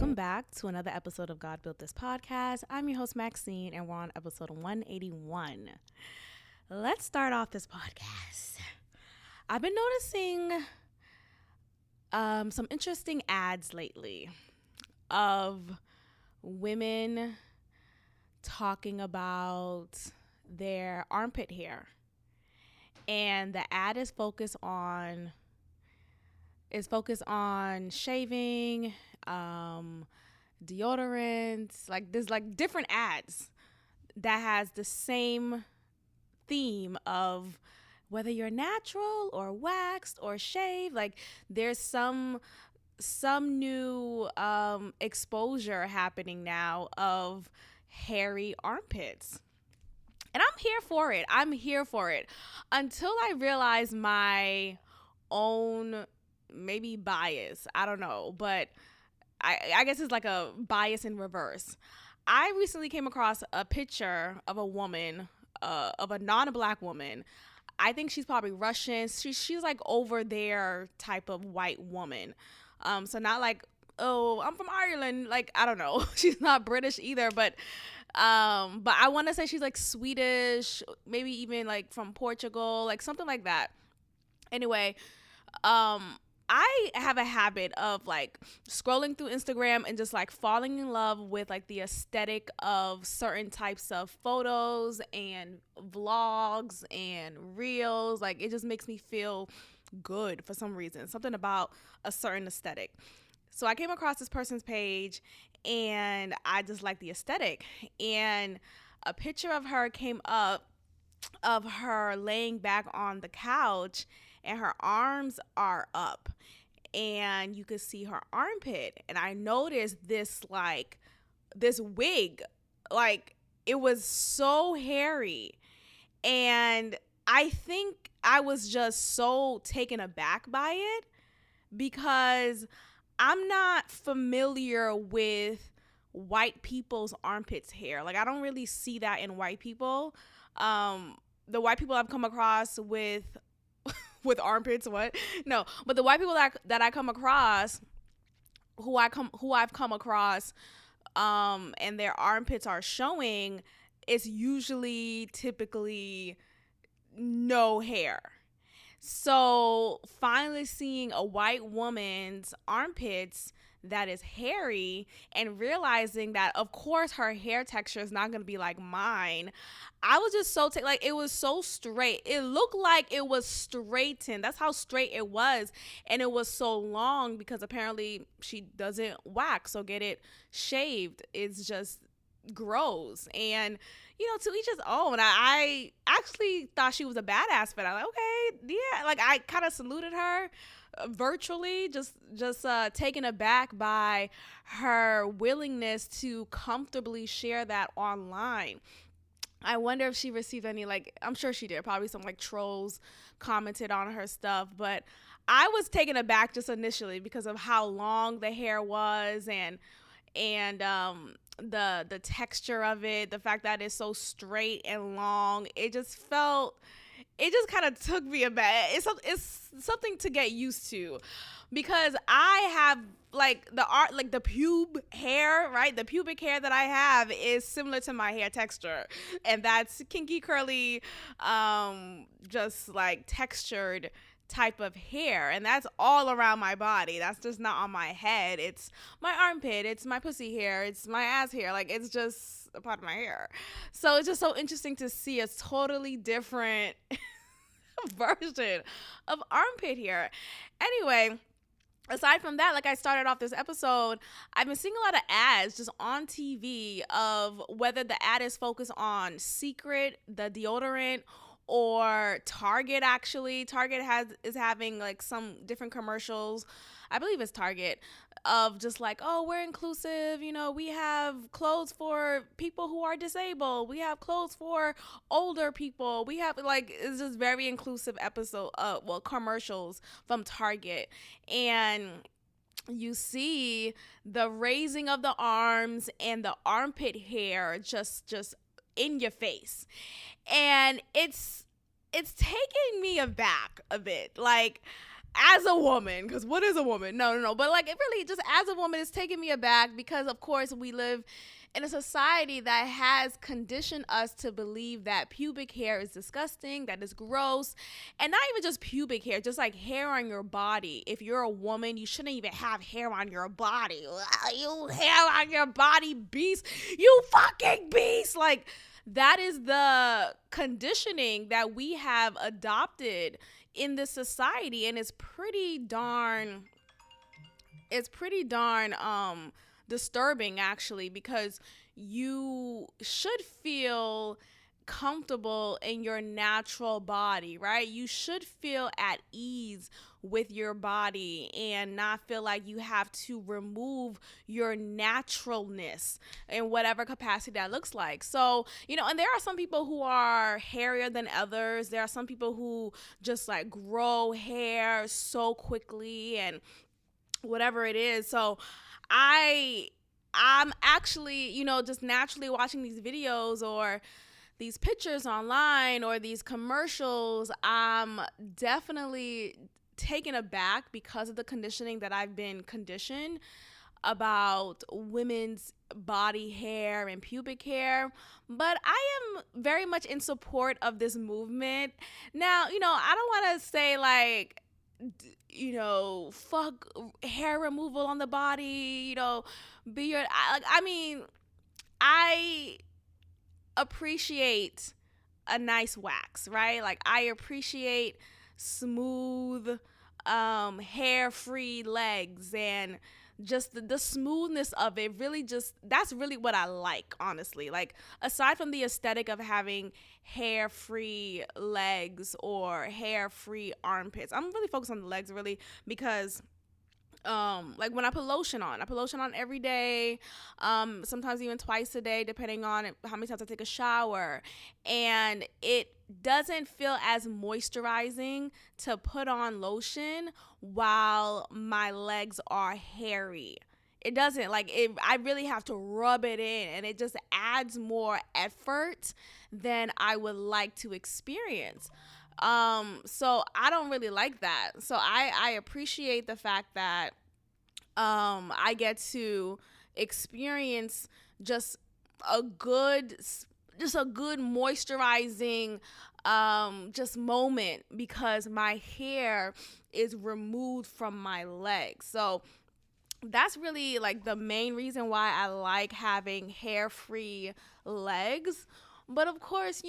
Welcome back to another episode of God Built This Podcast. I'm your host, Maxine, and we're on episode 181. Let's start off this podcast. I've been noticing some interesting ads lately of women talking about their armpit hair. And the ad is focused on shaving, deodorants, like there's like different ads that has the same theme of whether you're natural or waxed or shaved. Like there's some new exposure happening now of hairy armpits. And I'm here for it until I realize my own maybe bias. I don't know, but I guess it's like a bias in reverse. I recently came across a picture of a woman, of a non-black woman. I think she's probably Russian. She's like over there type of white woman. So not like, oh, I'm from Ireland. Like, I don't know. She's not British either, but I want to say she's like Swedish, maybe even like from Portugal, like something like that. Anyway, I have a habit of like scrolling through Instagram and just like falling in love with like the aesthetic of certain types of photos and vlogs and reels. Like it just makes me feel good for some reason, something about a certain aesthetic. So I came across this person's page and I just like the aesthetic, and a picture of her came up of her laying back on the couch and her arms are up and you could see her armpit. And I noticed this wig, like it was so hairy. And I think I was just so taken aback by it because I'm not familiar with white people's armpits hair. Like I don't really see that in white people. The white people I've come across with armpits, what? No, but the white people that I come across, who I've come across, and their armpits are showing, it's usually typically no hair. So finally seeing a white woman's armpits that is hairy and realizing that of course her hair texture is not going to be like mine, I was just so like it was so straight. It looked like it was straightened. That's how straight it was. And it was so long because apparently she doesn't wax or get it shaved. It's just gross. And you know, to each his own. I actually thought she was a badass, but I'm like, okay, yeah. Like I kind of saluted her virtually, just taken aback by her willingness to comfortably share that online. I wonder if she received any, like, I'm sure she did. Probably some like trolls commented on her stuff, but I was taken aback just initially because of how long the hair was and the texture of it, the fact that it's so straight and long. It just kind of took me aback. It's something to get used to because I have like the pube hair, right? The pubic hair that I have is similar to my hair texture, and that's kinky, curly, just like textured type of hair, and that's all around my body. That's just not on my head. It's my armpit, it's my pussy hair, it's my ass hair. Like it's just a part of my hair. So it's just so interesting to see a totally different version of armpit hair. Anyway, aside from that, like I started off this episode, I've been seeing a lot of ads just on TV of whether the ad is focused on Secret, the deodorant, or Target. Actually, Target is having like some different commercials. I believe it's Target, of just like, oh, we're inclusive, you know, we have clothes for people who are disabled, we have clothes for older people, we have like, it's just very inclusive commercials from Target. And you see the raising of the arms and the armpit hair just in your face, and it's taking me aback a bit. Like as a woman, because what is a woman? No. But like, it really just as a woman is taking me aback because, of course, we live in a society that has conditioned us to believe that pubic hair is disgusting, that is gross, and not even just pubic hair, just like hair on your body. If you're a woman, you shouldn't even have hair on your body. You hair on your body, beast. You fucking beast. Like, that is the conditioning that we have adopted in this society, and it's pretty darn disturbing, actually, because you should feel comfortable in your natural body, right? You should feel at ease with your body and not feel like you have to remove your naturalness in whatever capacity that looks like. So, and there are some people who are hairier than others. There are some people who just like grow hair so quickly and whatever it is. So I'm actually, just naturally watching these videos or these pictures online or these commercials. I'm definitely taken aback because of the conditioning that I've been conditioned about women's body hair and pubic hair. But I am very much in support of this movement. Now, I don't want to say like, fuck hair removal on the body, be your, I mean, I appreciate a nice wax, right? Like, I appreciate smooth, hair-free legs, and just the smoothness of it. Really, just that's really what I like, honestly. Like, aside from the aesthetic of having hair-free legs or hair-free armpits, I'm really focused on the legs, really, because like when I put lotion on every day, sometimes even twice a day, depending on how many times I take a shower, and it doesn't feel as moisturizing to put on lotion while my legs are hairy. It doesn't, like, I really have to rub it in, and it just adds more effort than I would like to experience. So I don't really like that. So I appreciate the fact that I get to experience just a good moisturizing just moment because my hair is removed from my legs. So that's really like the main reason why I like having hair-free legs. But of course,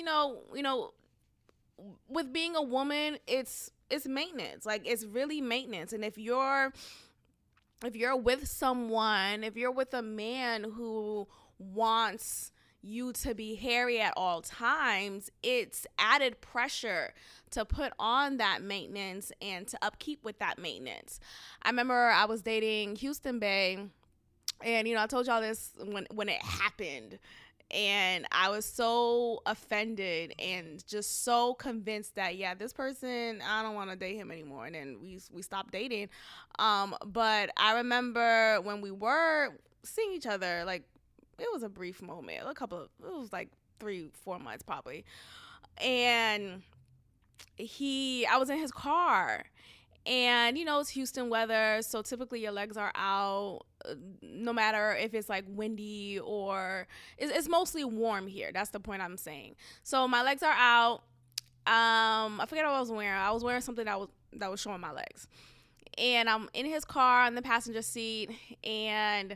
with being a woman, it's maintenance. Like, it's really maintenance. And if you're with someone, if you're with a man who wants you to be hairy at all times, it's added pressure to put on that maintenance and to upkeep with that maintenance. I remember I was dating Houston Bay, and I told y'all this when it happened, and I was so offended and just so convinced that, yeah, this person, I don't want to date him anymore. And then we stopped dating. But I remember when we were seeing each other, like, it was a brief moment, it was like 3-4 months probably. And I was in his car, and it's Houston weather, so typically your legs are out, no matter if it's like windy or it's mostly warm here. That's the point I'm saying. So my legs are out. I forget what I was wearing. I was wearing something that was showing my legs, and I'm in his car on the passenger seat, and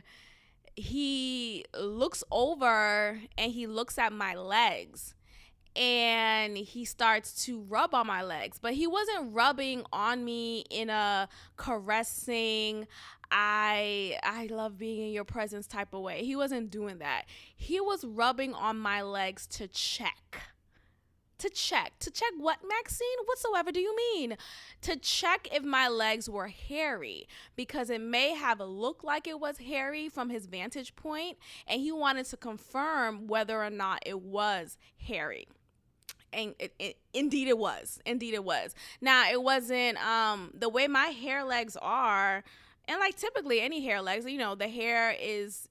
he looks over and he looks at my legs, and he starts to rub on my legs. But he wasn't rubbing on me in a caressing, I love being in your presence type of way. He wasn't doing that. He was rubbing on my legs to check. To check what, Maxine? Whatsoever do you mean? To check if my legs were hairy, because it may have looked like it was hairy from his vantage point, and he wanted to confirm whether or not it was hairy. And indeed it was. Now, it wasn't the way my hair legs are, and like typically any hair legs, the hair is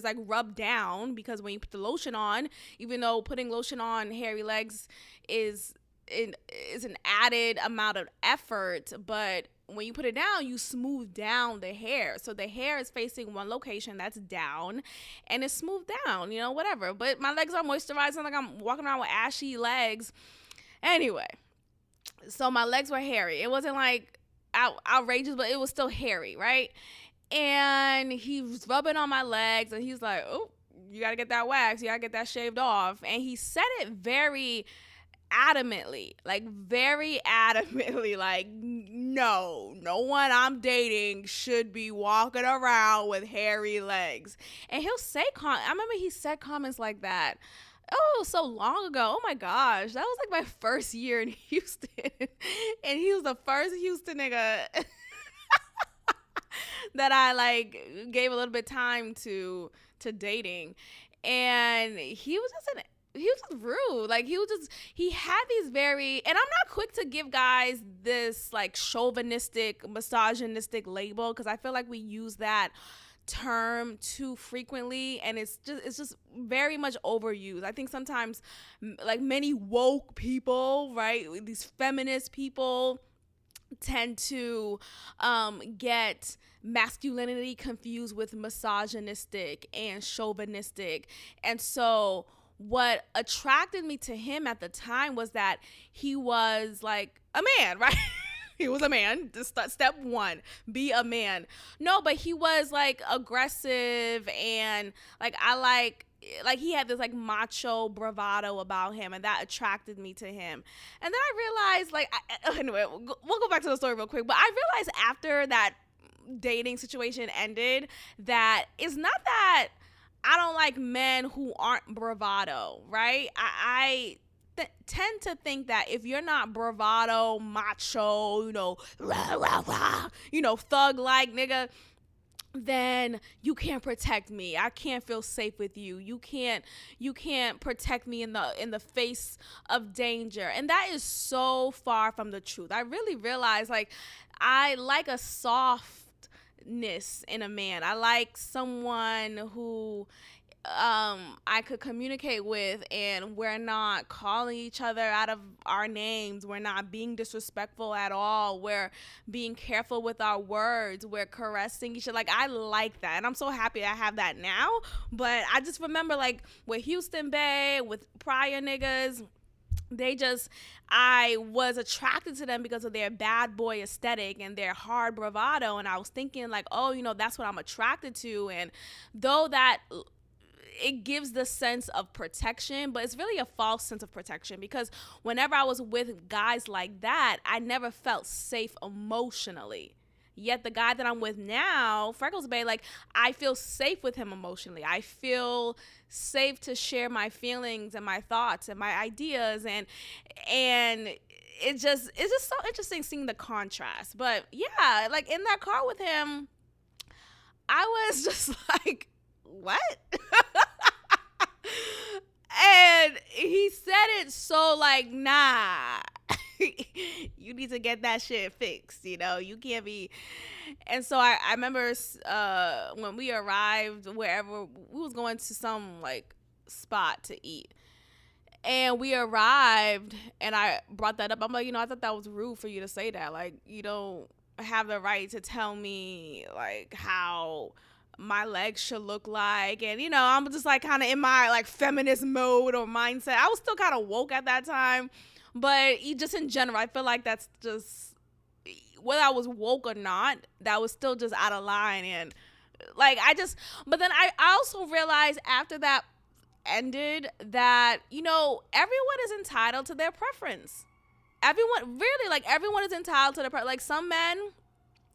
like rubbed down, because when you put the lotion on, even though putting lotion on hairy legs is is an added amount of effort, but when you put it down, you smooth down the hair. So the hair is facing one location that's down and it's smoothed down, whatever. But my legs are moisturizing, like I'm walking around with ashy legs. Anyway, so my legs were hairy. It wasn't like outrageous, but it was still hairy, right? And he was rubbing on my legs and he's like, oh, you got to get that wax. You got to get that shaved off. And he said it very adamantly, like no one I'm dating should be walking around with hairy legs. And he'll say I remember he said comments like that, oh, so long ago. Oh my gosh, that was like my first year in Houston. And he was the first Houston nigga that I like gave a little bit time to dating. And he was just rude. Like he had these and I'm not quick to give guys this like chauvinistic, misogynistic label, because I feel like we use that term too frequently and it's just very much overused. I think sometimes like many woke people, right, these feminist people tend to get masculinity confused with misogynistic and chauvinistic. And so what attracted me to him at the time was that he was like a man, right? He was a man. Step one, be a man. No, but he was like aggressive and like like he had this like macho bravado about him, and that attracted me to him. And then I realized anyway, we'll go back to the story real quick, but I realized after that dating situation ended that it's not that I don't like men who aren't bravado, right? I tend to think that if you're not bravado, macho, rah, rah, rah, thug-like nigga, then you can't protect me. I can't feel safe with you. You can't protect me in the face of danger. And that is so far from the truth. I really realized like I like a softness in a man. I like someone who I could communicate with, and we're not calling each other out of our names. We're not being disrespectful at all. We're being careful with our words. We're caressing each other. Like, I like that. And I'm so happy I have that now. But I just remember, like, with Houston Bay, with prior niggas, I was attracted to them because of their bad boy aesthetic and their hard bravado. And I was thinking, like, oh, that's what I'm attracted to. And though that it gives the sense of protection, but it's really a false sense of protection, because whenever I was with guys like that, I never felt safe emotionally. Yet the guy that I'm with now, Freckles Bay, like, I feel safe with him emotionally. I feel safe to share my feelings and my thoughts and my ideas, and it's just so interesting seeing the contrast. But yeah, like in that car with him, I was just like, what? And he said it so like, nah, you need to get that shit fixed, you can't be. And so I remember when we arrived wherever, we was going to some like spot to eat, and we arrived and I brought that up. I'm like, I thought that was rude for you to say that. Like, you don't have the right to tell me like how my legs should look like. And I'm just like kind of in my like feminist mode or mindset. I was still kind of woke at that time, but just in general, I feel like that's just, whether I was woke or not, that was still just out of line. And like but then I also realized after that ended that everyone is entitled to their preference. Everyone is entitled to their like, some men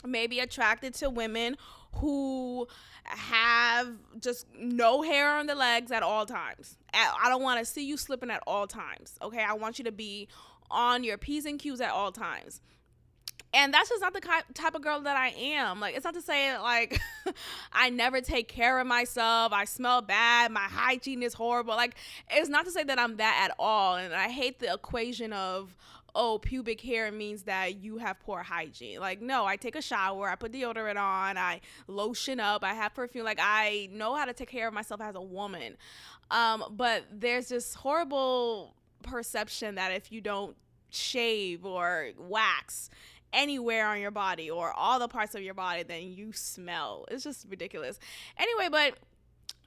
may be attracted to women who have just no hair on the legs at all times. I don't want to see you slipping at all times. Okay, I want you to be on your P's and Q's at all times. And that's just not the type of girl that I am. Like, it's not to say that, like, I never take care of myself. I smell bad. My hygiene is horrible. Like, it's not to say that I'm that at all. And I hate the equation of, oh, pubic hair means that you have poor hygiene. Like, no, I take a shower. I put deodorant on. I lotion up. I have perfume. Like, I know how to take care of myself as a woman. But there's this horrible perception that if you don't shave or wax anywhere on your body or all the parts of your body, then you smell. It's just ridiculous. Anyway, but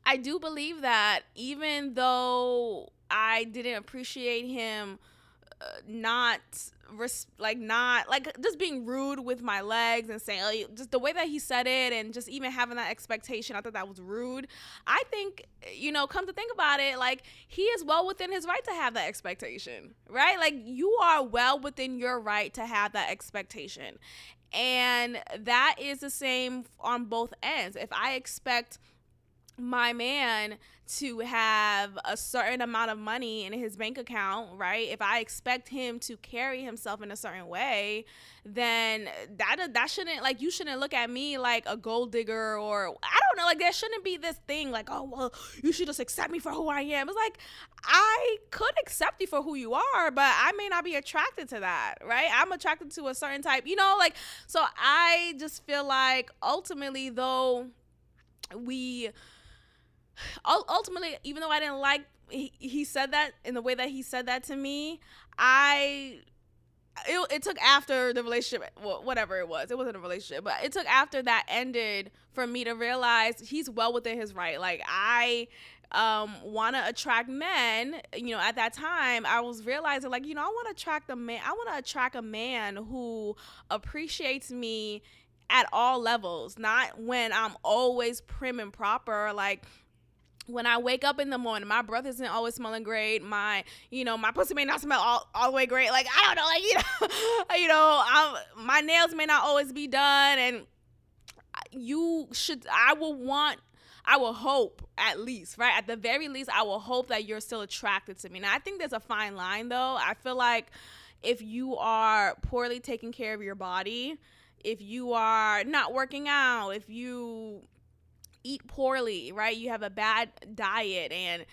I do believe that even though I didn't appreciate him not not like just being rude with my legs and saying just the way that he said it and just even having that expectation, I thought that was rude. I think, come to think about it, like he is well within his right to have that expectation, right? Like you are well within your right to have that expectation, and that is the same on both ends. If I expect my man to have a certain amount of money in his bank account, right? If I expect him to carry himself in a certain way, then that shouldn't, like, you shouldn't look at me like a gold digger, or I don't know, like there shouldn't be this thing like, oh, well, you should just accept me for who I am. It's like, I could accept you for who you are, but I may not be attracted to that, right? I'm attracted to a certain type, like, so I just feel like ultimately, though, ultimately, even though I didn't like he said that in the way that he said that to me, it took after the relationship, whatever it wasn't a relationship, but it took after that ended for me to realize he's well within his right. Like I want to attract men, at that time I was realizing like, I want to attract a man. I want to attract a man who appreciates me at all levels, not when I'm always prim and proper, like when I wake up in the morning, my breath isn't always smelling great. My pussy may not smell all the way great. Like, I don't know, like, my nails may not always be done. And I will hope, at least, right? At the very least, I will hope that you're still attracted to me. Now, I think there's a fine line, though. I feel like if you are poorly taking care of your body, if you are not working out, if you eat poorly, right? You have a bad diet and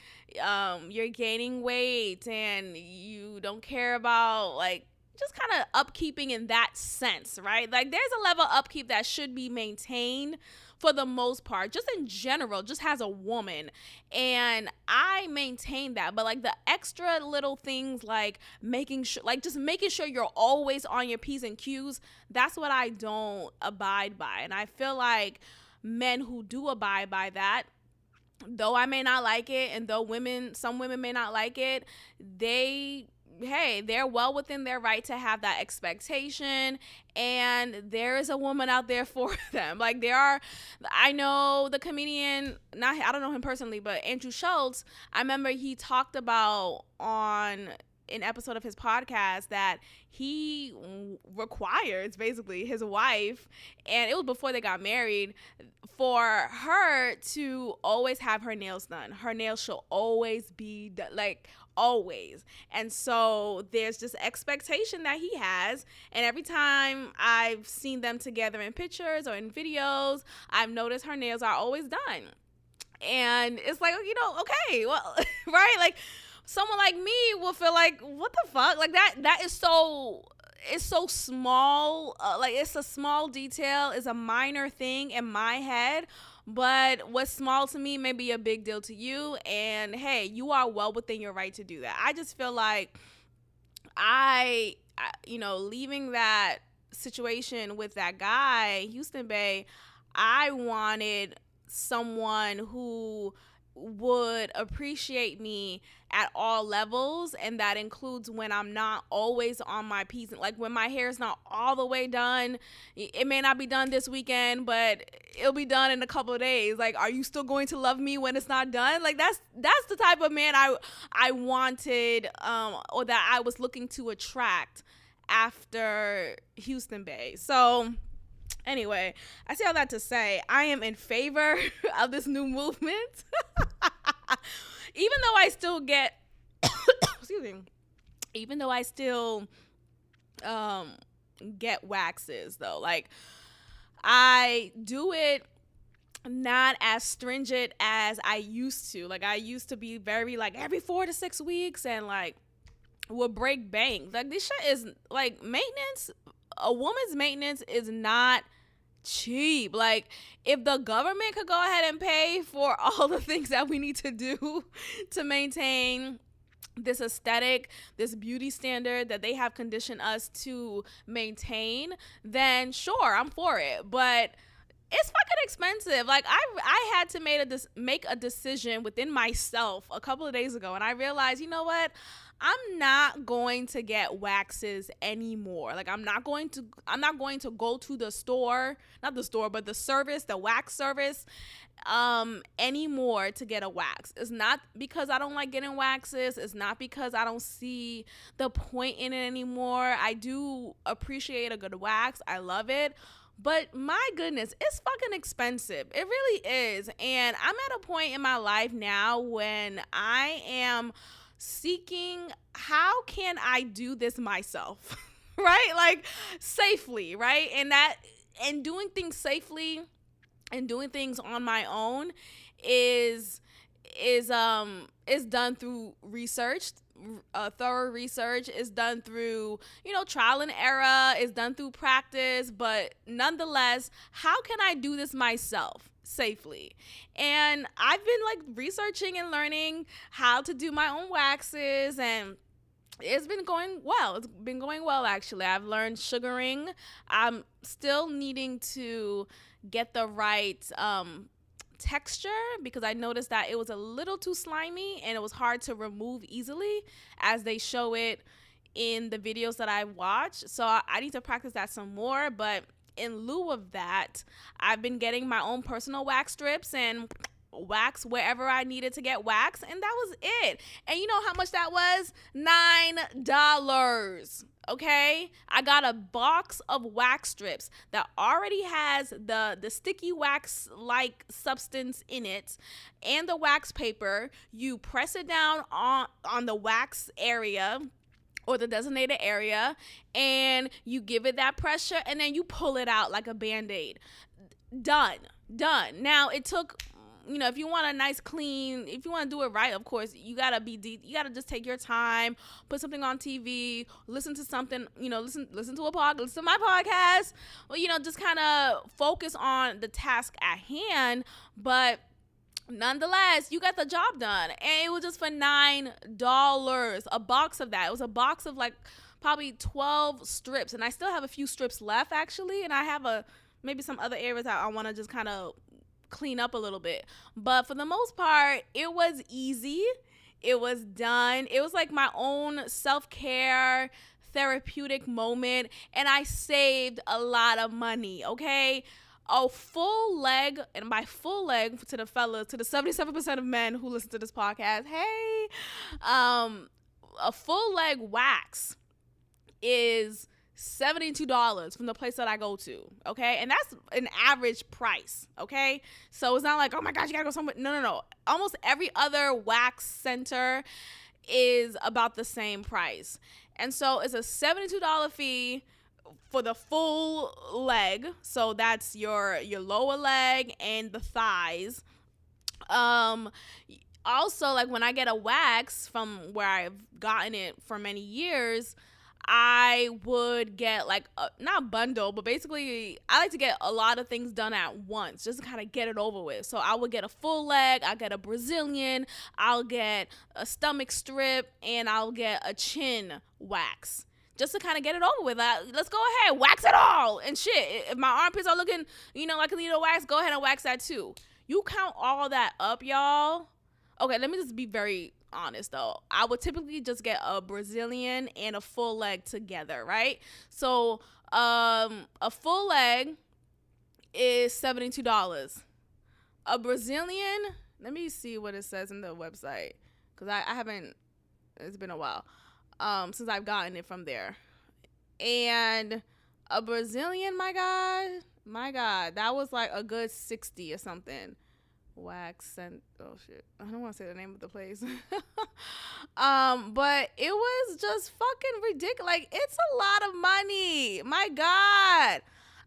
you're gaining weight and you don't care about like just kind of upkeeping in that sense, right? Like there's a level of upkeep that should be maintained for the most part, just in general, just as a woman. And I maintain that. But like the extra little things like making sure you're always on your P's and Q's, that's what I don't abide by. And I feel like men who do abide by that, though I may not like it, and though some women may not like it, they're well within their right to have that expectation, and there is a woman out there for them. Like I know the comedian, I don't know him personally, but Andrew Schultz, I remember he talked about on an episode of his podcast that he requires basically his wife, and it was before they got married, for her to always have her nails done. Her nails should always be done, like always. And so there's this expectation that he has, and every time I've seen them together in pictures or in videos, I've noticed her nails are always done. And it's like, okay, well, right? Like someone like me will feel like, what the fuck? Like that is so, it's so small. Like it's a small detail, it's a minor thing in my head, but what's small to me may be a big deal to you. And hey, you are well within your right to do that. I just feel like leaving that situation with that guy, Houston Bay, I wanted someone who would appreciate me at all levels, and that includes when I'm not always on my P's, like when my hair is not all the way done. It may not be done this weekend, but it'll be done in a couple of days. Like, are you still going to love me when it's not done? Like that's the type of man I wanted, or that I was looking to attract after Houston Bay. So anyway, I say all that to say I am in favor of this new movement. Even though I still get excuse me, even though I still get waxes though. Like I do it not as stringent as I used to. Like I used to be very like every 4 to 6 weeks and like would break bank. Like this shit is like maintenance. A woman's maintenance is not cheap. Like if the government could go ahead and pay for all the things that we need to do to maintain this aesthetic, this beauty standard that they have conditioned us to maintain, then sure, I'm for it. But it's fucking expensive. Like I had to make a decision within myself a couple of days ago, and I realized, you know what? I'm not going to get waxes anymore. Like I'm not going to go to the store, not the store, but the service, the wax service anymore to get a wax. It's not because I don't like getting waxes. It's not because I don't see the point in it anymore. I do appreciate a good wax. I love it. But my goodness, it's fucking expensive. It really is. And I'm at a point in my life now when I am seeking, how can I do this myself? Right? Like safely, right? And doing things safely and doing things on my own is done through research. Thorough research is done through, trial and error, is done through practice. But nonetheless, how can I do this myself safely? And I've been like researching and learning how to do my own waxes, and it's been going well. It's been going well, actually. I've learned sugaring. I'm still needing to get the right texture, because I noticed that it was a little too slimy and it was hard to remove easily as they show it in the videos that I watch. So I need to practice that some more. But in lieu of that, I've been getting my own personal wax strips and wax wherever I needed to get wax, and that was it. And you know how much that was? $9. Okay, I got a box of wax strips that already has the sticky wax like substance in it and the wax paper. You press it down on the wax area or the designated area, and you give it that pressure, and then you pull it out like a Band-Aid. Done. Now it took, if you want a nice clean, if you want to do it right, of course, you gotta just take your time, put something on TV, listen to something, listen to my podcast, or, just kind of focus on the task at hand. But nonetheless, you got the job done, and it was just for $9, a box of that. It was a box of like probably 12 strips, and I still have a few strips left, actually, and I have maybe some other areas I want to just kind of clean up a little bit. But for the most part, it was easy. It was done. It was like my own self-care therapeutic moment, and I saved a lot of money. Okay, a full leg, and by full leg, to the fellas, to the 77% of men who listen to this podcast, hey, a full leg wax is $72 from the place that I go to, okay? And that's an average price, okay? So it's not like, oh my gosh, you gotta go somewhere. No. Almost every other wax center is about the same price. And so it's a $72 fee for the full leg. So that's your lower leg and the thighs. Also, like when I get a wax from where I've gotten it for many years, I would get like not a bundle, but basically I like to get a lot of things done at once just to kind of get it over with. So I would get a full leg, I'll get a Brazilian, I'll get a stomach strip, and I'll get a chin wax just to kind of get it over with. Let's go ahead, wax it all and shit. If my armpits are looking, like a little wax, go ahead and wax that too. You count all that up, y'all. Okay, let me just be very honest though. I would typically just get a Brazilian and a full leg together, right? So a full leg is $72. A Brazilian, let me see what it says in the website, because I haven't, it's been a while since I've gotten it from there. And a Brazilian, my God, that was like a good 60 or something. Wax and oh shit, I don't want to say the name of the place. But it was just fucking ridiculous. Like, it's a lot of money. My God,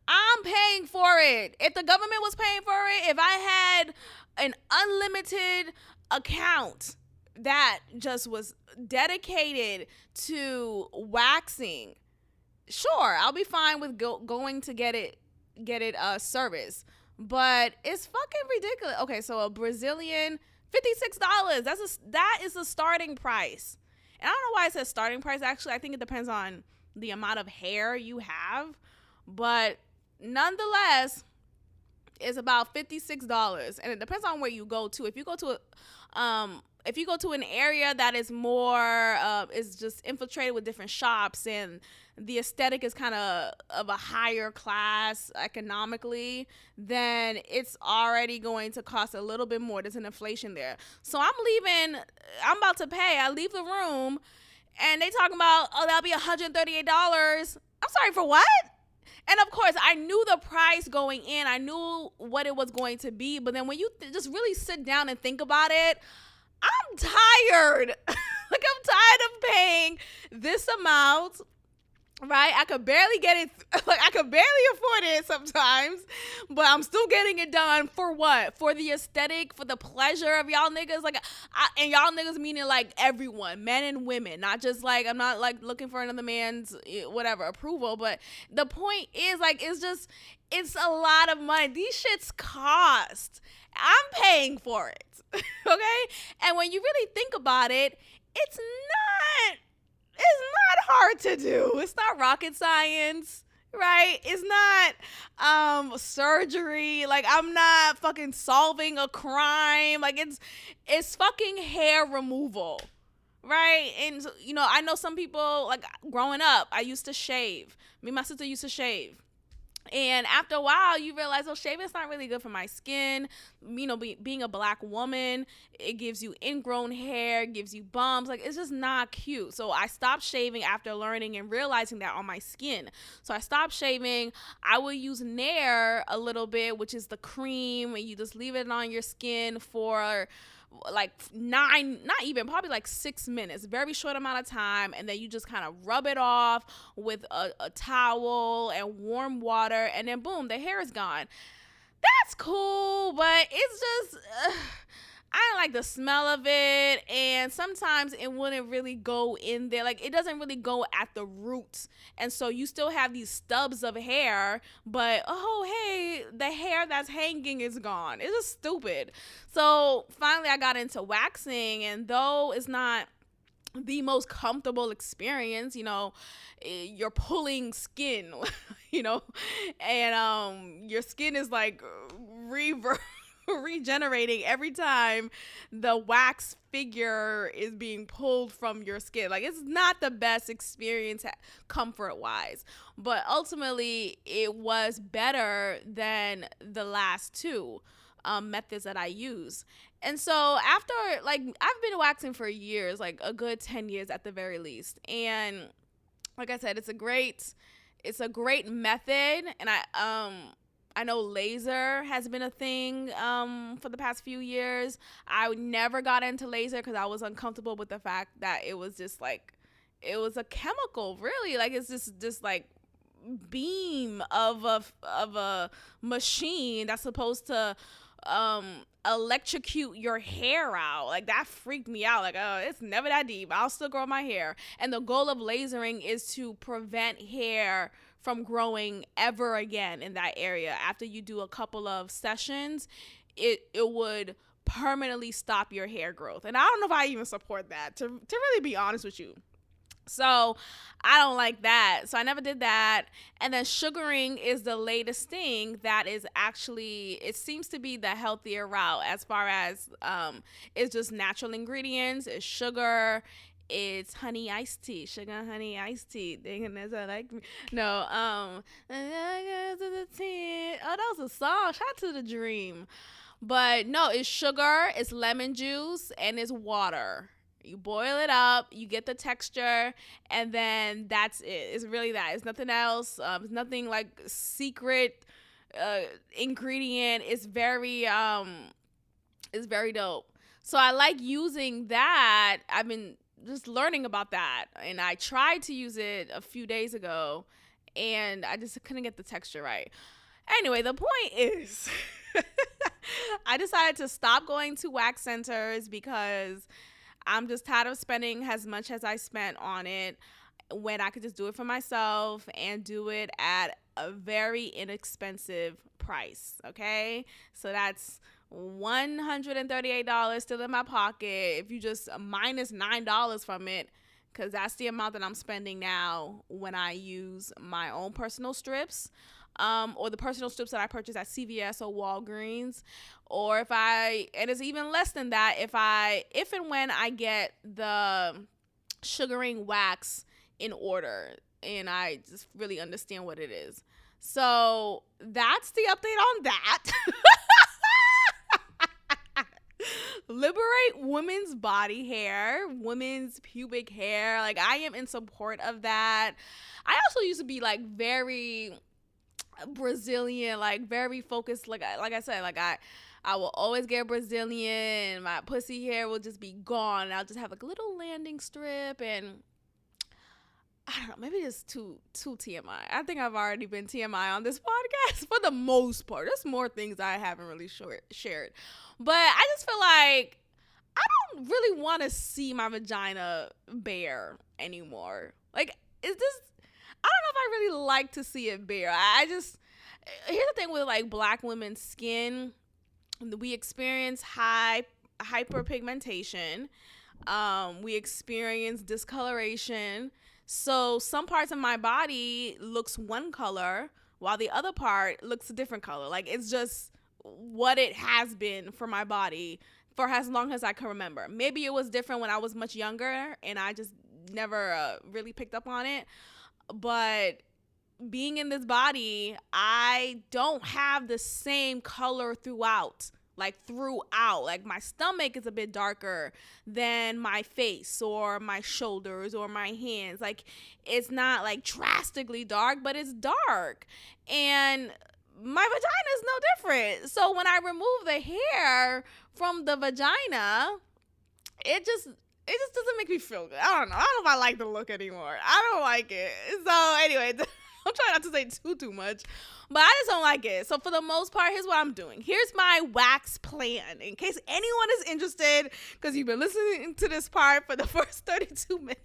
I'm paying for it. If the government was paying for it, if I had an unlimited account that just was dedicated to waxing, sure, I'll be fine with going to get it service. But it's fucking ridiculous. Okay, so a Brazilian, $56. That is the starting price. And I don't know why it says starting price. Actually, I think it depends on the amount of hair you have. But nonetheless, it's about $56, and it depends on where you go to. If you go to an area that is more is just infiltrated with different shops, and the aesthetic is kind of a higher class economically, then it's already going to cost a little bit more. There's an inflation there. So I'm about to pay. I leave the room, and they talking about, oh, that'll be $138. I'm sorry, for what? And of course, I knew the price going in. I knew what it was going to be. But then when you just really sit down and think about it, I'm tired. I'm tired of paying this amount, right? I could barely get it. I could barely afford it sometimes, but I'm still getting it done. For what? For the aesthetic, for the pleasure of y'all niggas. And y'all niggas meaning everyone, men and women, not just I'm not looking for another man's whatever approval. But the point is it's a lot of money. These shits cost. I'm paying for it. Okay? And when you really think about it, it's not hard to do. It's not rocket science, right? It's not surgery. I'm not fucking solving a crime. It's fucking hair removal, right? And I know some people, growing up, I used to shave. Me and my sister used to shave. And after a while, you realize, shaving's not really good for my skin. Being a black woman, it gives you ingrown hair, gives you bumps. It's just not cute. So I stopped shaving after learning and realizing that on my skin. So I stopped shaving. I would use Nair a little bit, which is the cream, and you just leave it on your skin for probably 6 minutes, very short amount of time, and then you just kind of rub it off with a towel and warm water, and then boom, the hair is gone. That's cool, but it's just I don't like the smell of it, and sometimes it wouldn't really go in there. It doesn't really go at the roots, and so you still have these stubs of hair, but hey, the hair that's hanging is gone. It's just stupid. So finally I got into waxing, and though it's not the most comfortable experience, you're pulling skin, and your skin is regenerating every time the wax figure is being pulled from your skin. It's not the best experience comfort wise, but ultimately it was better than the last two methods that I use. And so after I've been waxing for years, a good 10 years at the very least, and like I said, it's a great method. And I know laser has been a thing for the past few years. I never got into laser because I was uncomfortable with the fact that it was just it was a chemical, really. It's just beam of a machine that's supposed to electrocute your hair out. That freaked me out. It's never that deep. I'll still grow my hair. And the goal of lasering is to prevent hair from growing ever again in that area. After you do a couple of sessions, it would permanently stop your hair growth. And I don't know if I even support that, to really be honest with you. So I don't like that. So I never did that. And then sugaring is the latest thing that is actually, it seems to be the healthier route as far as it's just natural ingredients. It's sugar. It's honey iced tea, sugar honey iced tea. No, oh, that was a song. Shout out to the dream. But no, it's sugar, it's lemon juice, and it's water. You boil it up, you get the texture, and then that's it. It's really that. It's nothing else. It's nothing secret ingredient. It's very dope. So I like using that. I've been just learning about that, and I tried to use it a few days ago, and I just couldn't get the texture right. Anyway, the point is I decided to stop going to wax centers because I'm just tired of spending as much as I spent on it when I could just do it for myself and do it at a very inexpensive price. Okay, so that's $138 still in my pocket. If you just minus $9 from it, because that's the amount that I'm spending now when I use my own personal strips, or the personal strips that I purchase at CVS or Walgreens, or and it's even less than that if and when I get the sugaring wax in order and I just really understand what it is. So that's the update on that. Liberate women's body hair, women's pubic hair. Like, I am in support of that. I also used to be like very Brazilian, like very focused. Like I said, like I will always get Brazilian. My pussy hair will just be gone. And I'll just have like a little landing strip, and I don't know, maybe it's too TMI. I think I've already been TMI on this podcast for the most part. There's more things I haven't really shared. But I just feel like I don't really want to see my vagina bare anymore. Like, I don't know if I really like to see it bare. Here's the thing with like black women's skin. We experience hyperpigmentation. We experience discoloration. So some parts of my body looks one color while the other part looks a different color. Like, it's just what it has been for my body for as long as I can remember. Maybe it was different when I was much younger and I just never really picked up on it. But being in this body, I don't have the same color throughout. Like my stomach is a bit darker than my face or my shoulders or my hands. Like, it's not like drastically dark, but it's dark. And my vagina is no different. So when I remove the hair from the vagina, it just doesn't make me feel good. I don't know if I like the look anymore. I don't like it. So anyway, I'm trying not to say too much, but I just don't like it. So for the most part, here's what I'm doing. Here's my wax plan in case anyone is interested, because you've been listening to this part for the first 32 minutes.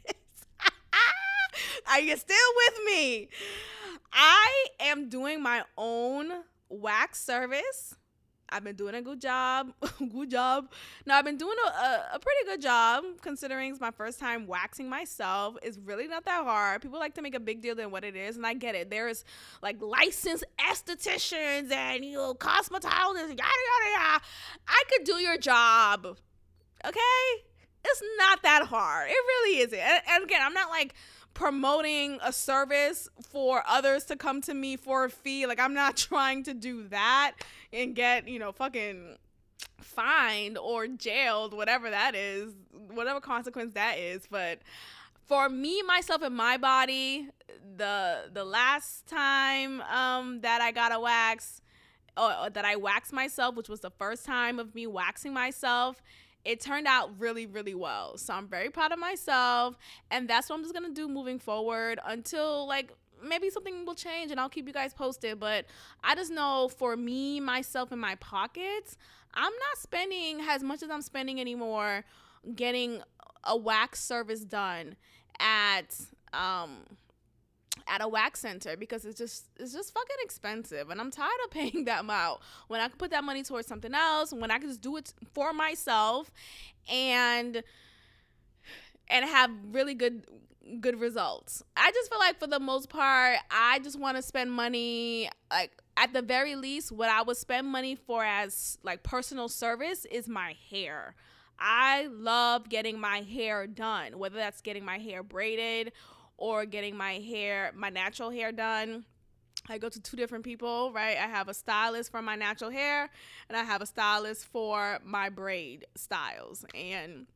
Are you still with me? I am doing my own wax service. I've been doing a good job. No, I've been doing a pretty good job considering it's my first time waxing myself. It's really not that hard. People like to make a big deal than what it is, and I get it. There's like licensed estheticians and cosmetologists, yada yada yada. I could do your job. Okay? It's not that hard. It really isn't. And again, I'm not like promoting a service for others to come to me for a fee. Like, I'm not trying to do that and get, fucking fined or jailed, whatever that is, whatever consequence that is. But for me, myself, and my body, the last time that I got a wax, or that I waxed myself, which was the first time of me waxing myself, it turned out really, really well. So I'm very proud of myself. And that's what I'm just going to do moving forward until, like, maybe something will change and I'll keep you guys posted. But I just know for me, myself, and my pockets, I'm not spending as much as I'm spending anymore getting a wax service done at a wax center, because it's just fucking expensive, and I'm tired of paying that amount when I could put that money towards something else, when I could just do it for myself and have really good results. I just feel like for the most part, I just want to spend money, like, at the very least, what I would spend money for as like personal service is my hair. I love getting my hair done, whether that's getting my hair braided or getting my natural hair done. I go to two different people, right? I have a stylist for my natural hair, and I have a stylist for my braid styles. And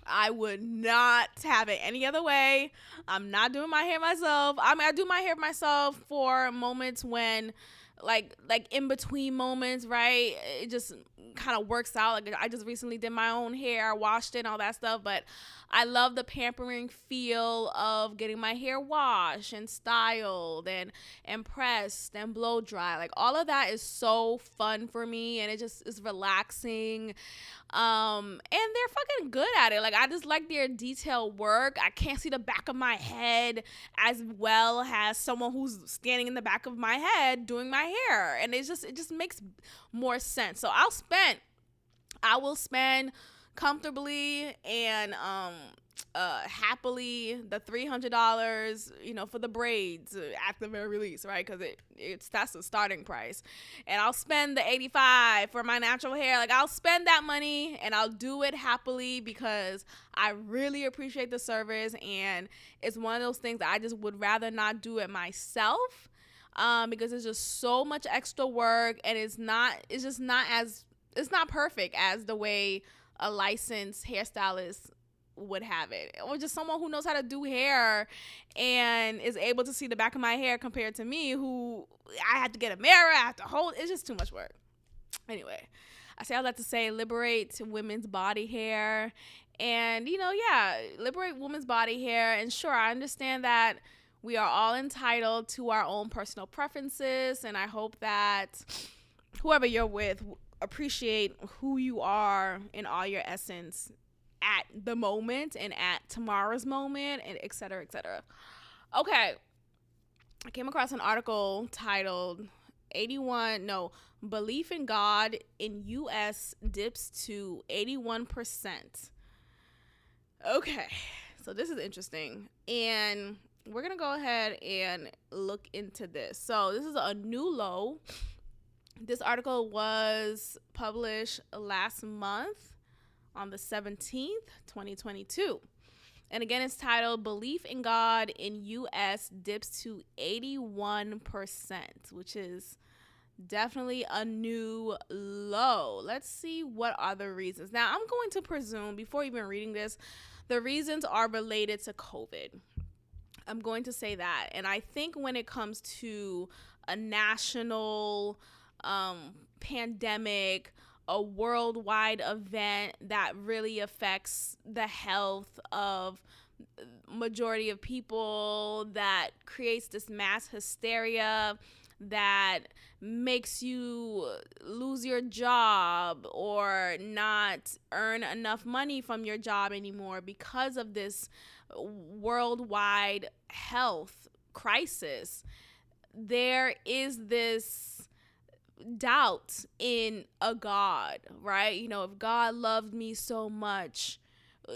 I would not have it any other way. I'm not doing my hair myself. I mean, I do my hair myself for moments when, like in between moments, right? It just kind of works out. Like, I just recently did my own hair, washed it and all that stuff, but I love the pampering feel of getting my hair washed and styled and pressed and blow dry. Like, all of that is so fun for me, and it just is relaxing. And they're fucking good at it. Like, I just like their detailed work. I can't see the back of my head as well as someone who's standing in the back of my head doing my hair, and it just makes more sense. So I will spend comfortably and happily the $300, for the braids at the very least, right? Because that's the starting price, and I'll spend the 85 for my natural hair. Like, I'll spend that money and I'll do it happily because I really appreciate the service, and it's one of those things that I just would rather not do it myself, because it's just so much extra work, and it's not perfect as the way a licensed hairstylist would have it, or just someone who knows how to do hair and is able to see the back of my hair compared to me, who I have to get a mirror, I have to hold. It's just too much work. Anyway, I say all that to say, liberate women's body hair, and liberate women's body hair. And sure, I understand that we are all entitled to our own personal preferences, and I hope that whoever you're with appreciate who you are in all your essence at the moment and at tomorrow's moment, and et cetera, et cetera. Okay. I came across an article titled Belief in God in U.S. dips to 81%. Okay. So this is interesting. And we're going to go ahead and look into this. So this is a new low. This article was published last month on the 17th, 2022. And again, it's titled Belief in God in U.S. dips to 81%, which is definitely a new low. Let's see what are the reasons. Now, I'm going to presume, before even reading this, the reasons are related to COVID. I'm going to say that. And I think when it comes to a national pandemic, a worldwide event that really affects the health of majority of people, that creates this mass hysteria, that makes you lose your job or not earn enough money from your job anymore because of this worldwide health crisis. There is this doubt in a God, right? If God loved me so much,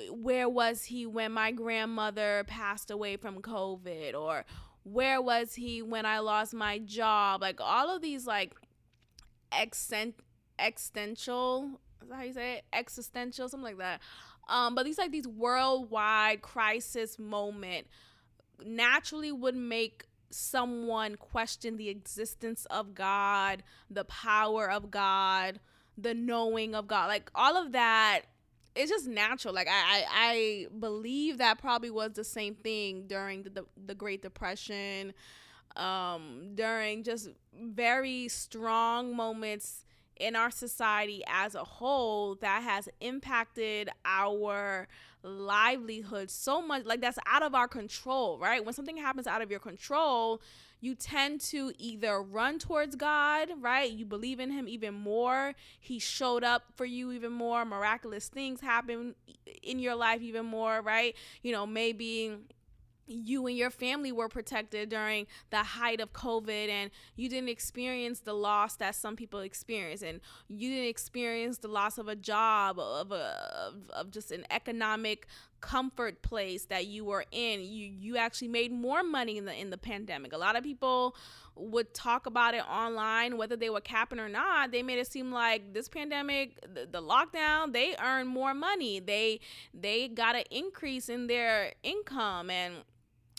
where was he when my grandmother passed away from COVID? Or where was he when I lost my job? Like, all of these, like, existential, is that how you say it? Existential, something like that. But these worldwide crisis moment naturally would make someone question the existence of God, the power of God, the knowing of God. Like, all of that, it's just natural. Like, I believe that probably was the same thing during the Great Depression, during just very strong moments in our society as a whole that has impacted our livelihood so much. Like, that's out of our control, right? When something happens out of your control, you tend to either run towards God, right? You believe in him even more. He showed up for you even more. Miraculous things happen in your life even more, right? Maybe you and your family were protected during the height of COVID, and you didn't experience the loss that some people experience, and you didn't experience the loss of a job, of just an economic comfort place that you were in. You actually made more money in the pandemic. A lot of people would talk about it online, whether they were capping or not. They made it seem like this pandemic, the lockdown, they earned more money. They got an increase in their income, and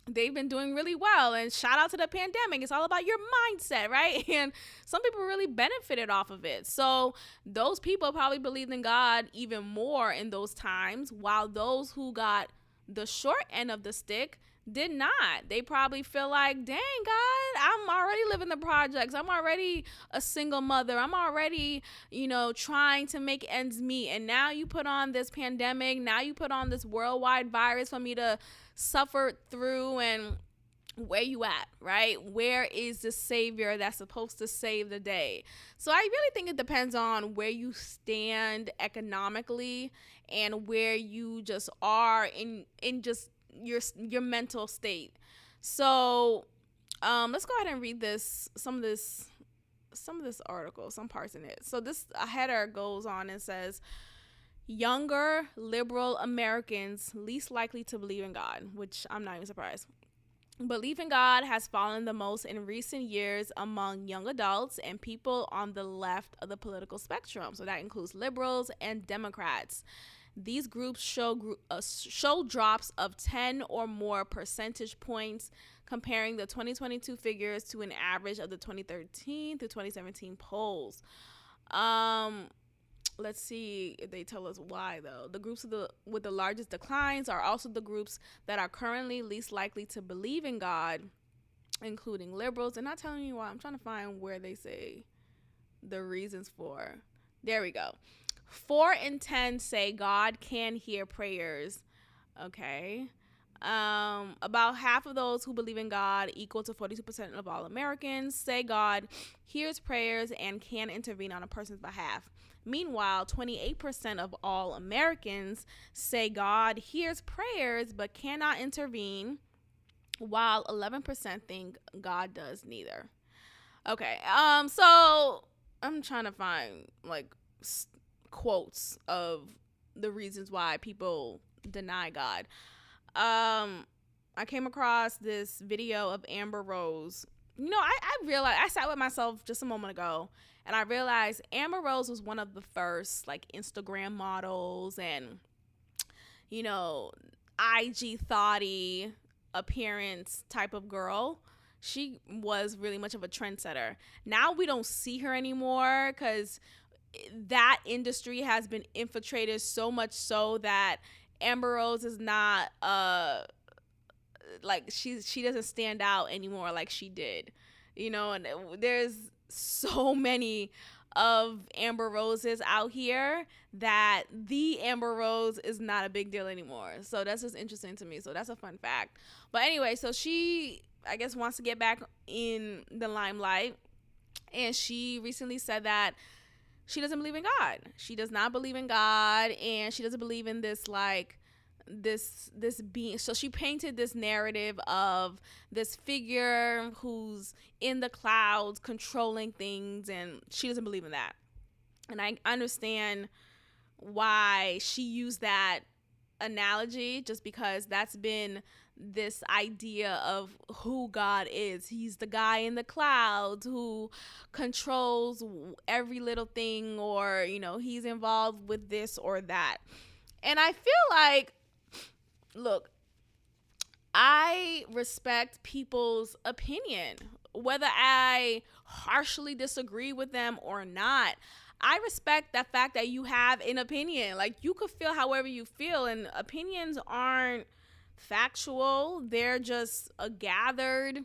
they've been doing really well. And shout out to the pandemic. It's all about your mindset, right? And some people really benefited off of it. So those people probably believed in God even more in those times, while those who got the short end of the stick did not. They probably feel like, dang, God, I'm already living the projects. I'm already a single mother. I'm already, trying to make ends meet. And now you put on this pandemic. Now you put on this worldwide virus for me to suffer through. And where you at, right? Where is the savior that's supposed to save the day? So I really think it depends on where you stand economically and where you just are in just your mental state. So let's go ahead and read some of this article, some parts in it. So this header goes on and says, younger liberal Americans least likely to believe in God, which I'm not even surprised. Belief in God has fallen the most in recent years among young adults and people on the left of the political spectrum. So that includes liberals and Democrats. These groups show drops of 10 or more percentage points, comparing the 2022 figures to an average of the 2013 through 2017 polls. Let's see if they tell us why, though. The groups with the largest declines are also the groups that are currently least likely to believe in God, including liberals. They're not telling you why. I'm trying to find where they say the reasons for. There we go. 4 in 10 say God can hear prayers. Okay. About half of those who believe in God, equal to 42% of all Americans, say God hears prayers and can intervene on a person's behalf. Meanwhile, 28% of all Americans say God hears prayers but cannot intervene, while 11% think God does neither. Okay, so I'm trying to find like quotes of the reasons why people deny God. I came across this video of Amber Rose. I realized, I sat with myself just a moment ago, and I realized Amber Rose was one of the first like Instagram models and, IG thoughty appearance type of girl. She was really much of a trendsetter. Now we don't see her anymore because that industry has been infiltrated so much so that Amber Rose is not like she doesn't stand out anymore like she did, and there's so many of Amber Roses out here that the Amber Rose is not a big deal anymore. So that's just interesting to me. So that's a fun fact. But anyway, so she, I guess, wants to get back in the limelight, and she recently said that she doesn't believe in God. She does not believe in God, and she doesn't believe in this this being. So she painted this narrative of this figure who's in the clouds controlling things, and she doesn't believe in that. And I understand why she used that analogy, just because that's been this idea of who God is. He's the guy in the clouds who controls every little thing, or he's involved with this or that. And I feel like, look, I respect people's opinion, whether I harshly disagree with them or not. I respect the fact that you have an opinion. Like, you could feel however you feel, and opinions aren't factual. They're just a gathered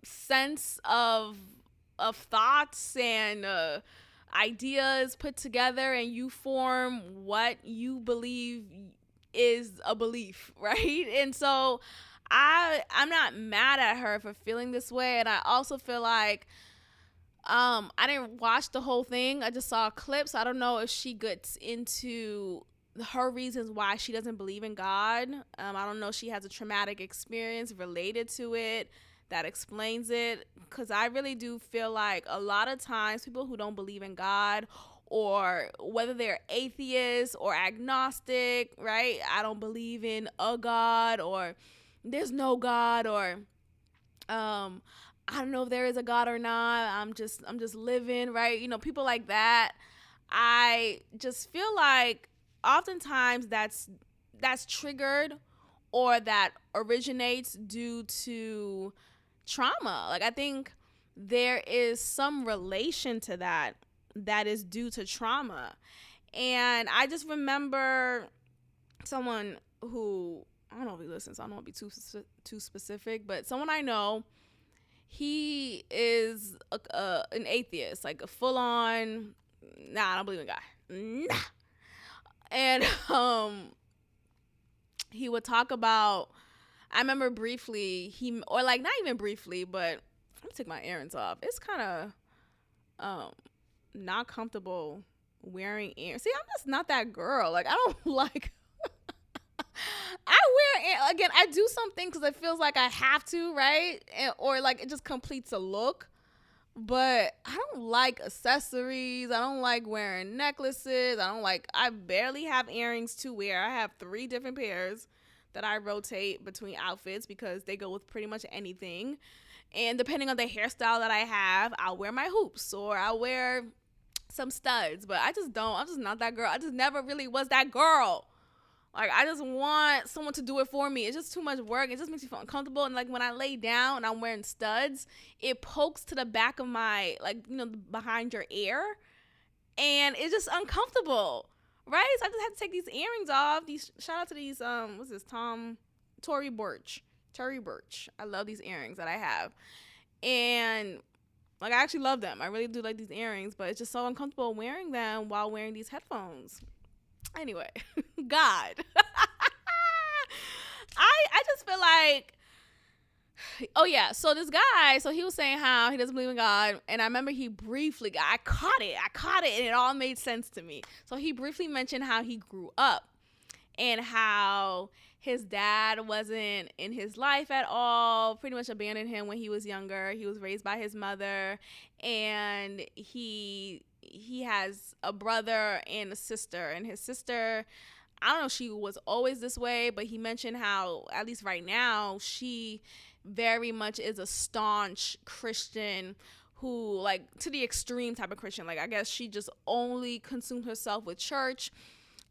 sense of thoughts and ideas put together, and you form what you believe is a belief, right? And so I'm not mad at her for feeling this way. And I also feel like I didn't watch the whole thing. I just saw a clip, so I don't know if she gets into her reasons why she doesn't believe in God. I don't know if she has a traumatic experience related to it that explains it, because I really do feel like a lot of times people who don't believe in God, or whether they're atheist or agnostic, right? I don't believe in a God, or there's no God, or I don't know if there is a God or not. I'm just living, right? People like that. I just feel like oftentimes that's triggered, or that originates due to trauma. Like, I think there is some relation to that is due to trauma. And I just remember someone who, I don't know if he listens, I don't want to be too specific, but someone I know, he is an atheist, like a full-on, I don't believe in God. Nah. And he would talk about, I remember briefly, or like not even briefly, but let me take my earrings off. It's kind of not comfortable wearing earrings. See, I'm just not that girl. Like, I don't like, again, I do something because it feels like I have to, right? Or like it just completes a look. But I don't like accessories. I don't like wearing necklaces. I barely have earrings to wear. I have 3 different pairs that I rotate between outfits because they go with pretty much anything. And depending on the hairstyle that I have, I'll wear my hoops or I'll wear some studs. But I just don't. I'm just not that girl. I just never really was that girl. Like, I just want someone to do it for me. It's just too much work. It just makes me feel uncomfortable. And, like, when I lay down and I'm wearing studs, it pokes to the back of my, like, behind your ear. And it's just uncomfortable, right? So I just had to take these earrings off. Shout out to these, what's this, Tory Burch. I love these earrings that I have. And, like, I actually love them. I really do like these earrings. But it's just so uncomfortable wearing them while wearing these headphones. Anyway, God. I just feel like, oh yeah, so this guy, so he was saying how he doesn't believe in God, and I remember I caught it, and it all made sense to me. So he briefly mentioned how he grew up and how his dad wasn't in his life at all, pretty much abandoned him when he was younger. He was raised by his mother, and he has a brother and a sister, and his sister, I don't know if she was always this way, but he mentioned how, at least right now, she very much is a staunch Christian who, like, to the extreme type of Christian. Like, I guess she just only consumed herself with church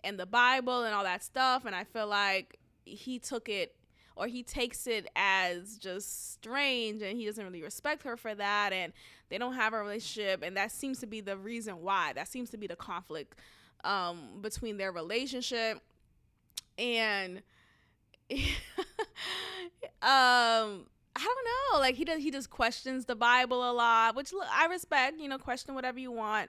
and the Bible and all that stuff. And I feel like he takes it as just strange, and he doesn't really respect her for that, and they don't have a relationship, and that seems to be the reason why. That seems to be the conflict between their relationship. And I don't know, like, he just questions the Bible a lot, which I respect. Question whatever you want.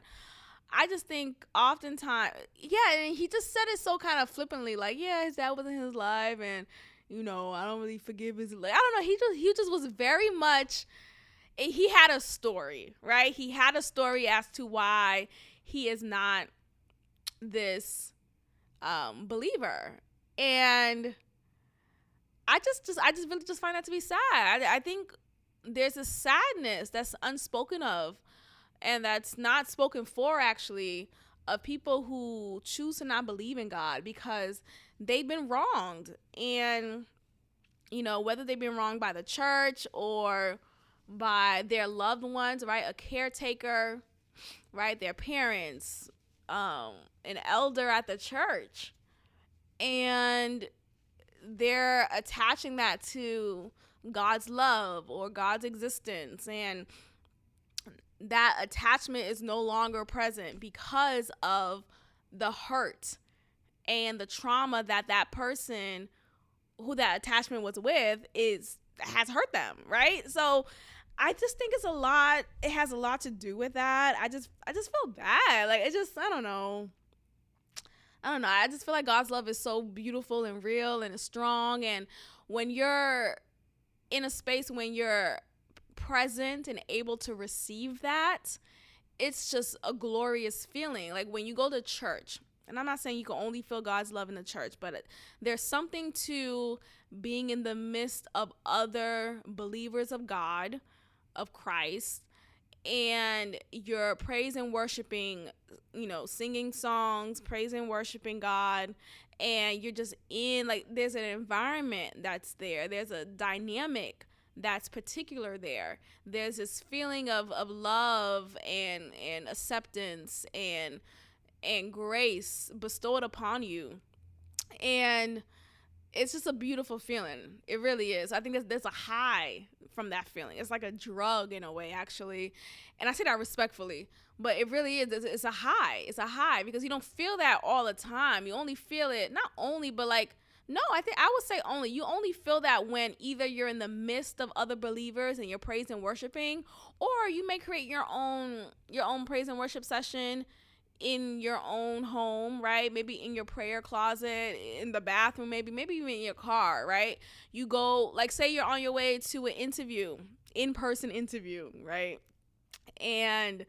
I just think oftentimes, yeah, and he just said it so kind of flippantly, like, yeah, his dad wasn't in his life, and I don't really forgive his, like, I don't know, he just was very much, he had a story, right? He had a story as to why he is not this believer. And I really just find that to be sad. I think there's a sadness that's unspoken of, and that's not spoken for, actually, of people who choose to not believe in God because they've been wronged. And, whether they've been wronged by the church or by their loved ones, right? A caretaker, right? Their parents, an elder at the church. And they're attaching that to God's love or God's existence. And that attachment is no longer present because of the hurt and the trauma that person who that attachment was with has hurt them, right? So I just think it has a lot to do with that. I just feel bad. Like, I don't know. I just feel like God's love is so beautiful and real and strong. And when you're in a space when you're present and able to receive that, it's just a glorious feeling. Like, when you go to church, and I'm not saying you can only feel God's love in the church, but there's something to being in the midst of other believers of God, of Christ, and you're praise and worshiping, singing songs, praise and worshiping God, and you're just in, like, there's an environment that's there. There's a dynamic that's particular there. There's this feeling of love and acceptance and grace bestowed upon you. And it's just a beautiful feeling. It really is. I think there's a high from that feeling. It's like a drug in a way, actually. And I say that respectfully, but it really is. It's a high. It's a high because you don't feel that all the time. You only feel it, not only, but like, no, I would say only. You only feel that when either you're in the midst of other believers and you're praising and worshiping, or you may create your own praise and worship session in your own home, right? Maybe in your prayer closet, in the bathroom, maybe even in your car, right? You go, like, say you're on your way to an interview, in-person interview, right? And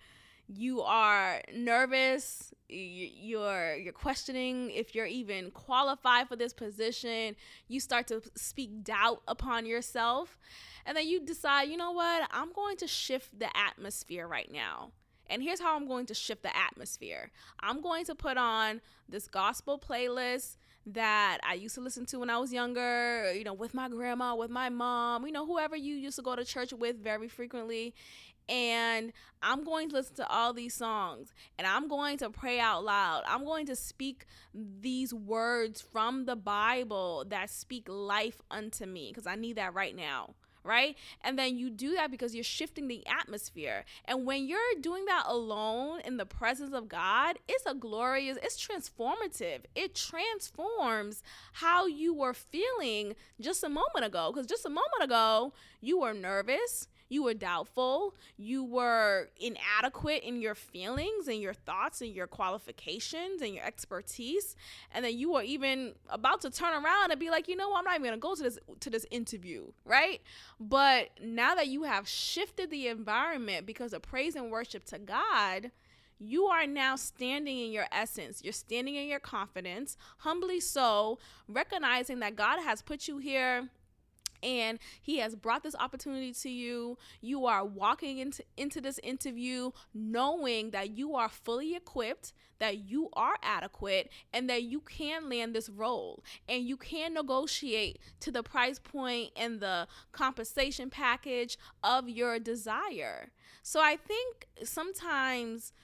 you are nervous, you're questioning if you're even qualified for this position. You start to speak doubt upon yourself, and then you decide, you know what, I'm going to shift the atmosphere right now. And here's how I'm going to shift the atmosphere. I'm going to put on this gospel playlist that I used to listen to when I was younger, with my grandma, with my mom, whoever you used to go to church with very frequently. And I'm going to listen to all these songs, and I'm going to pray out loud. I'm going to speak these words from the Bible that speak life unto me, because I need that right now. Right? And then you do that because you're shifting the atmosphere. And when you're doing that alone in the presence of God, it's transformative. It transforms how you were feeling just a moment ago. Because just a moment ago, you were nervous, you were doubtful, you were inadequate in your feelings and your thoughts and your qualifications and your expertise. And then you were even about to turn around and be like, I'm not even going to go to this interview, right? But now that you have shifted the environment because of praise and worship to God, you are now standing in your essence. You're standing in your confidence, humbly so, recognizing that God has put you here and he has brought this opportunity to you. You are walking into this interview knowing that you are fully equipped, that you are adequate, and that you can land this role. And you can negotiate to the price point and the compensation package of your desire. So I think sometimes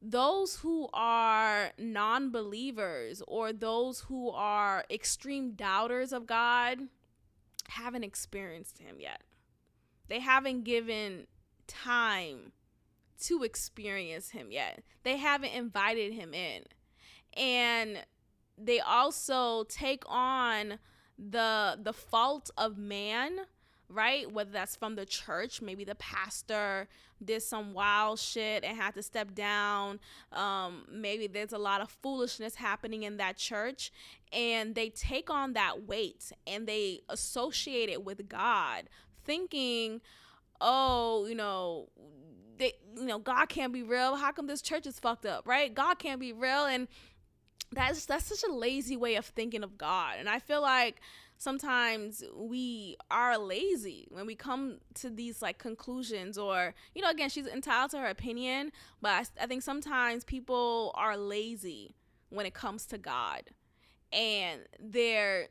those who are non-believers or those who are extreme doubters of God haven't experienced him yet. They haven't given time to experience him yet. They haven't invited him in. And they also take on the fault of man, right? Whether that's from the church, maybe the pastor did some wild shit and had to step down. Maybe there's a lot of foolishness happening in that church, and they take on that weight and they associate it with God, thinking, oh, God can't be real. How come this church is fucked up, right? God can't be real. And that's such a lazy way of thinking of God. And I feel like sometimes we are lazy when we come to these conclusions, or again, she's entitled to her opinion, but I think sometimes people are lazy when it comes to God, and they're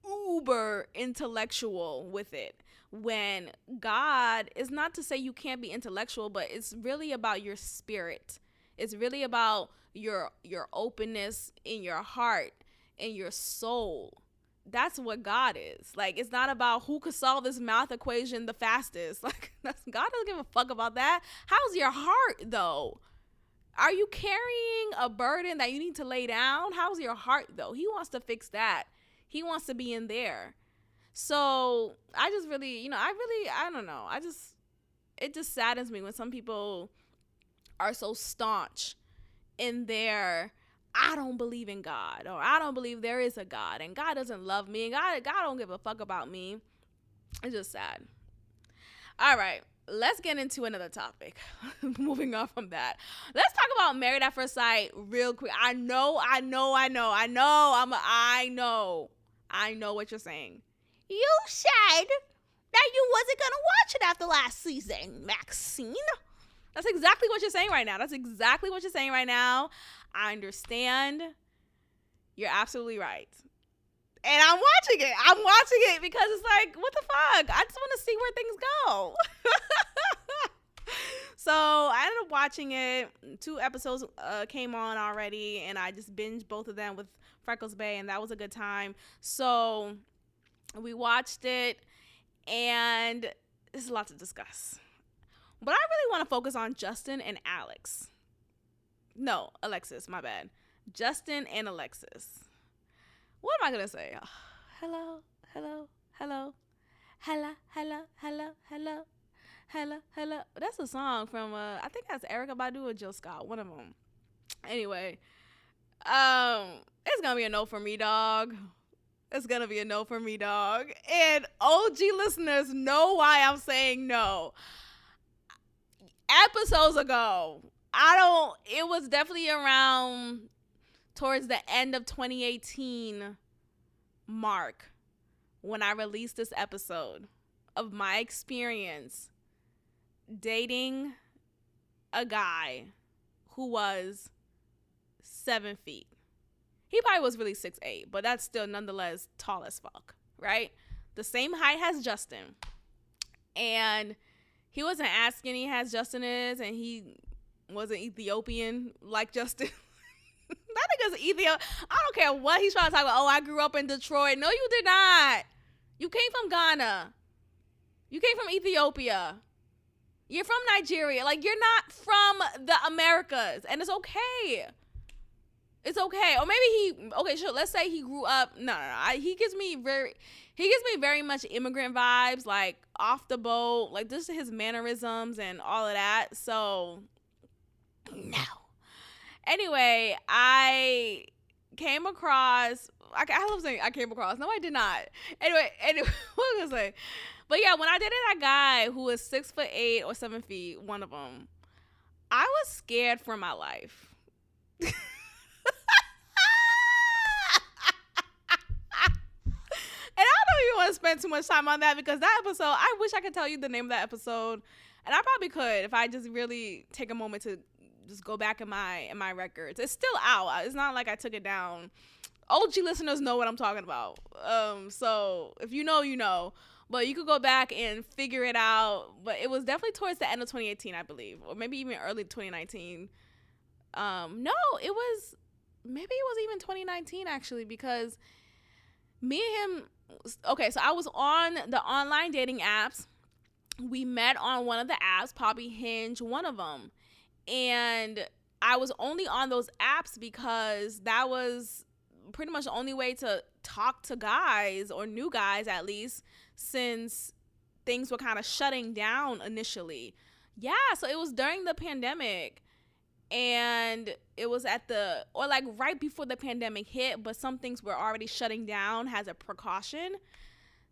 uber intellectual with it, when God is not to say you can't be intellectual, but it's really about your spirit. It's really about your openness in your heart and your soul. That's what God is. It's not about who could solve this math equation the fastest. God doesn't give a fuck about that. How's your heart, though? Are you carrying a burden that you need to lay down? How's your heart, though? He wants to fix that. He wants to be in there. So I just really, I don't know. It just saddens me when some people are so staunch in their, I don't believe in God, or I don't believe there is a God, and God doesn't love me, and God don't give a fuck about me. It's just sad. All right, let's get into another topic. Moving on from that, let's talk about Married at First Sight real quick. I know what you're saying. You said that you wasn't gonna watch it after last season, Maxine. That's exactly what you're saying right now. I understand. You're absolutely right. And I'm watching it because it's what the fuck? I just want to see where things go. So I ended up watching it. 2 episodes came on already, and I just binged both of them with Freckles Bay, and that was a good time. So we watched it, and there's a lot to discuss. But I really want to focus on Justin and Alex. No, Alexis, my bad. Justin and Alexis. What am I going to say? Hello. That's a song from, I think that's Erykah Badu or Jill Scott, one of them. Anyway, it's going to be a no for me, dog. And OG listeners know why I'm saying no. episodes ago. It was definitely around towards the end of 2018 mark when I released this episode of my experience dating a guy who was 7 feet. He probably was really 6'8", but that's still nonetheless tall as fuck, right? The same height as Justin. And he wasn't as skinny as Justin is, and he wasn't Ethiopian like Justin. That nigga's Ethiopian. I don't care what he's trying to talk about. Oh, I grew up in Detroit. No, you did not. You came from Ghana. You came from Ethiopia. You're from Nigeria. Like, you're not from the Americas. And it's okay. It's okay. Or maybe okay, sure, let's say he grew up. No. He gives me very much immigrant vibes, like off the boat, like just his mannerisms and all of that. So, no. Anyway, I came across. I love saying I came across. No, I did not. Anyway, what was I gonna say? But yeah, when I dated that guy who was 6'8" or 7 feet, one of them, I was scared for my life. And I don't even want to spend too much time on that because that episode, I wish I could tell you the name of that episode. And I probably could if I just really take a moment to just go back in my records. It's still out. It's not like I took it down. OG listeners know what I'm talking about. So if you know, you know. But you could go back and figure it out. But it was definitely towards the end of 2018, I believe. Or maybe even early 2019. No, it was even 2019 actually, because me and him, okay, so I was on the online dating apps. We met on one of the apps, probably Hinge, one of them. And I was only on those apps because that was pretty much the only way to talk to guys, or new guys at least, since things were kind of shutting down initially. Yeah, so it was during the pandemic. And it was right before the pandemic hit, but some things were already shutting down as a precaution.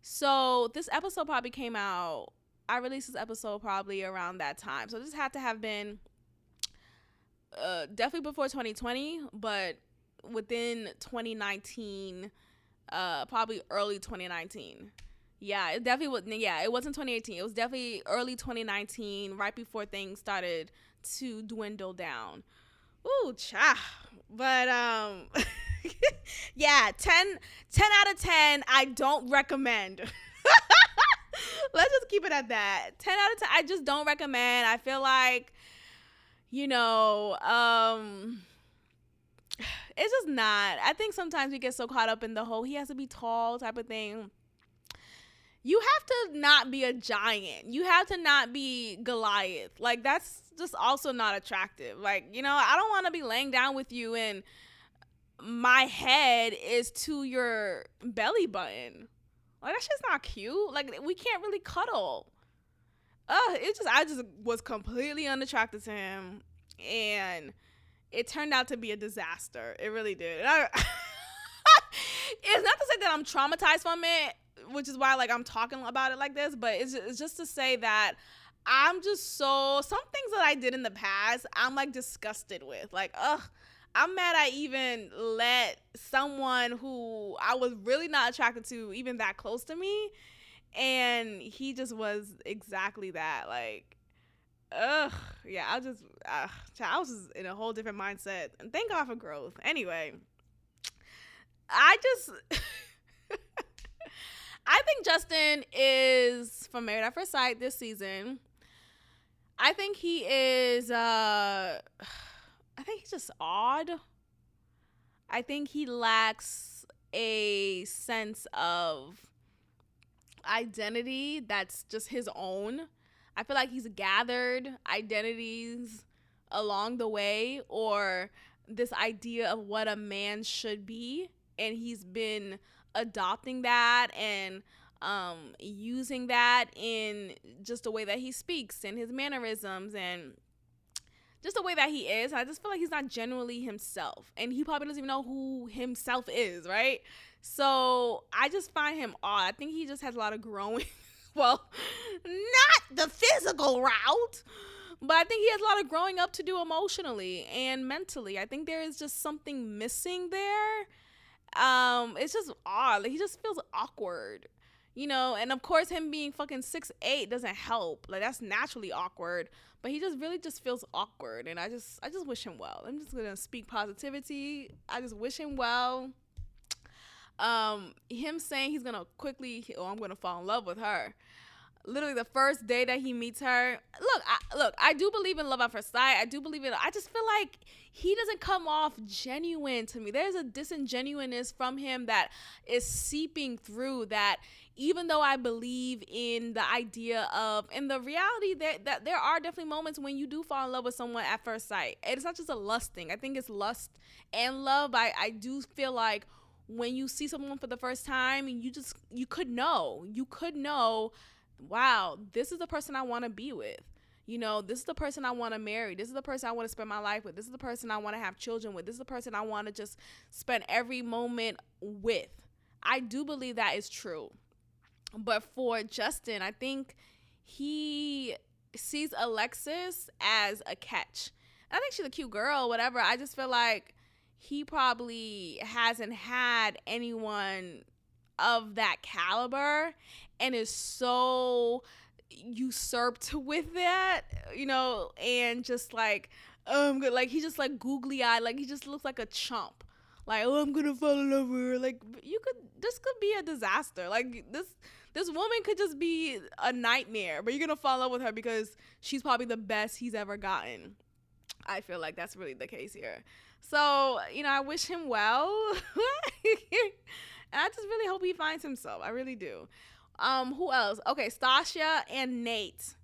So this episode probably came out, I released this episode probably around that time. So this had to have been definitely before 2020, but within 2019, probably early 2019. Yeah, it definitely was. Yeah, it wasn't 2018. It was definitely early 2019, right before things started to dwindle down. Ooh, cha. But yeah, 10 out of 10 I don't recommend. Let's just keep it at that. 10 out of 10 I just don't recommend. I feel like, it's just not. I think sometimes we get so caught up in the whole he has to be tall type of thing. You have to not be a giant. You have to not be Goliath. Like, that's just also not attractive. Like, I don't want to be laying down with you and my head is to your belly button. Like, that shit's not cute. Like, we can't really cuddle. I just was completely unattracted to him. And it turned out to be a disaster. It really did. It's not to say that I'm traumatized from it, which is why, like, I'm talking about it like this, but it's just to say that I'm just some things that I did in the past, I'm, like, disgusted with. Like, I'm mad I even let someone who I was really not attracted to even that close to me, and he just was exactly that. Like, yeah, I was just in a whole different mindset, and thank God for growth. Anyway, I think Justin is, from Married at First Sight this season, I think he is, I think he's just odd. I think he lacks a sense of identity that's just his own. I feel like he's gathered identities along the way, or this idea of what a man should be, and he's been adopting that and using that in just the way that he speaks and his mannerisms and just the way that he is. I just feel like he's not genuinely himself, and he probably doesn't even know who himself is, right? So I just find him odd. I think he just has a lot of growing. Well, not the physical route, But I think he has a lot of growing up to do emotionally and mentally. I think there is just something missing there. It's just odd. Like, he just feels awkward. And of course him being fucking 6'8" doesn't help. Like, that's naturally awkward. But he just really just feels awkward, and I just wish him well. I'm just gonna speak positivity. I just wish him well. Him saying he's gonna I'm gonna fall in love with her. Literally the first day that he meets her. I do believe in love at first sight. I do believe in. I just feel like he doesn't come off genuine to me. There's a disingenuousness from him that is seeping through. That even though I believe in the idea of, and the reality that there are definitely moments when you do fall in love with someone at first sight. It's not just a lust thing. I think it's lust and love. I do feel like when you see someone for the first time, you could know. Wow, this is the person I want to be with. This is the person I want to marry. This is the person I want to spend my life with. This is the person I want to have children with. This is the person I want to just spend every moment with. I do believe that is true. But for Justin, I think he sees Alexis as a catch. I think she's a cute girl, whatever. I just feel like he probably hasn't had anyone of that caliber and is so usurped with that, and just like, like, he's just like googly eyed, like he just looks like a chump. Like, oh, I'm gonna fall in love with her. Like, this could be a disaster. Like, this woman could just be a nightmare, but you're gonna fall in love with her because she's probably the best he's ever gotten. I feel like that's really the case here. So, I wish him well. And I just really hope he finds himself. I really do. Who else? Okay, Stasia and Nate.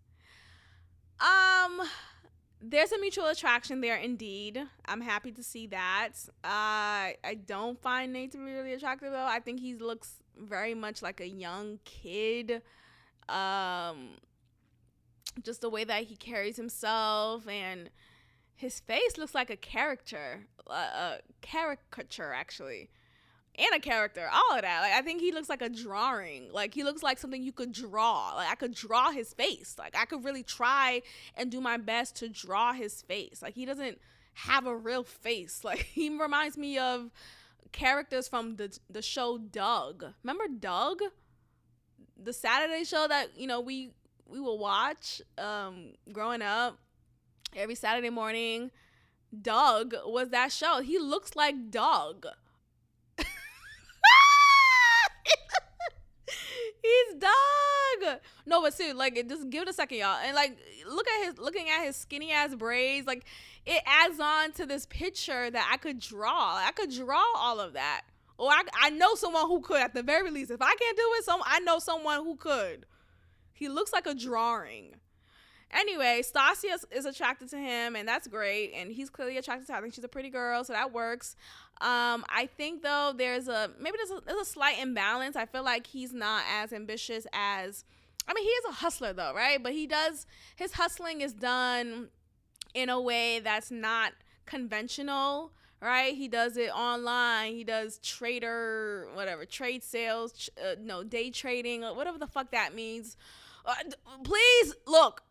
There's a mutual attraction there, indeed. I'm happy to see that. I don't find Nate to be really attractive, though. I think he looks very much like a young kid. Just the way that he carries himself, and his face looks like a caricature, actually. And a character, all of that. Like, I think he looks like a drawing. Like, he looks like something you could draw. Like, I could draw his face. Like, I could really try and do my best to draw his face. Like, he doesn't have a real face. Like, he reminds me of characters from the show Doug. Remember Doug? The Saturday show that, we will watch growing up every Saturday morning. Doug was that show. He looks like Doug. He's Doug. No, but seriously, like, just give it a second, y'all, and like, looking at his skinny ass braids. Like, it adds on to this picture that I could draw. I could draw all of that, or I know someone who could, at the very least. If I can't do it, I know someone who could. He looks like a drawing. Anyway, Stasia is attracted to him, and that's great. And he's clearly attracted to her. I think she's a pretty girl, so that works. I think, though, there's a slight imbalance. I feel like he's not as ambitious as, he is a hustler, though, right? But his hustling is done in a way that's not conventional, right? He does it online. He does trade sales, day trading, whatever the fuck that means. Please, look.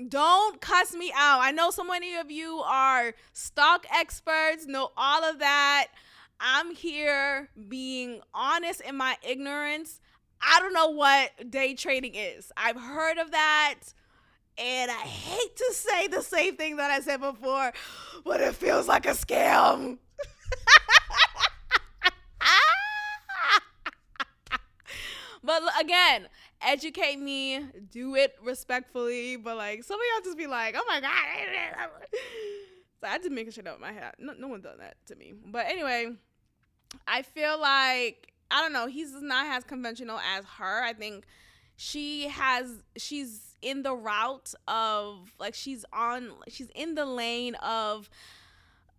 Don't cuss me out. I know so many of you are stock experts, know all of that. I'm here being honest in my ignorance. I don't know what day trading is. I've heard of that, and I hate to say the same thing that I said before, but it feels like a scam. But again, educate me, do it respectfully, but like, some of y'all just be like, oh my God. So I just making shit up in my head. No one's done that to me. But anyway, I feel like, I don't know, he's not as conventional as her. I think she's in the route of, like, she's in the lane of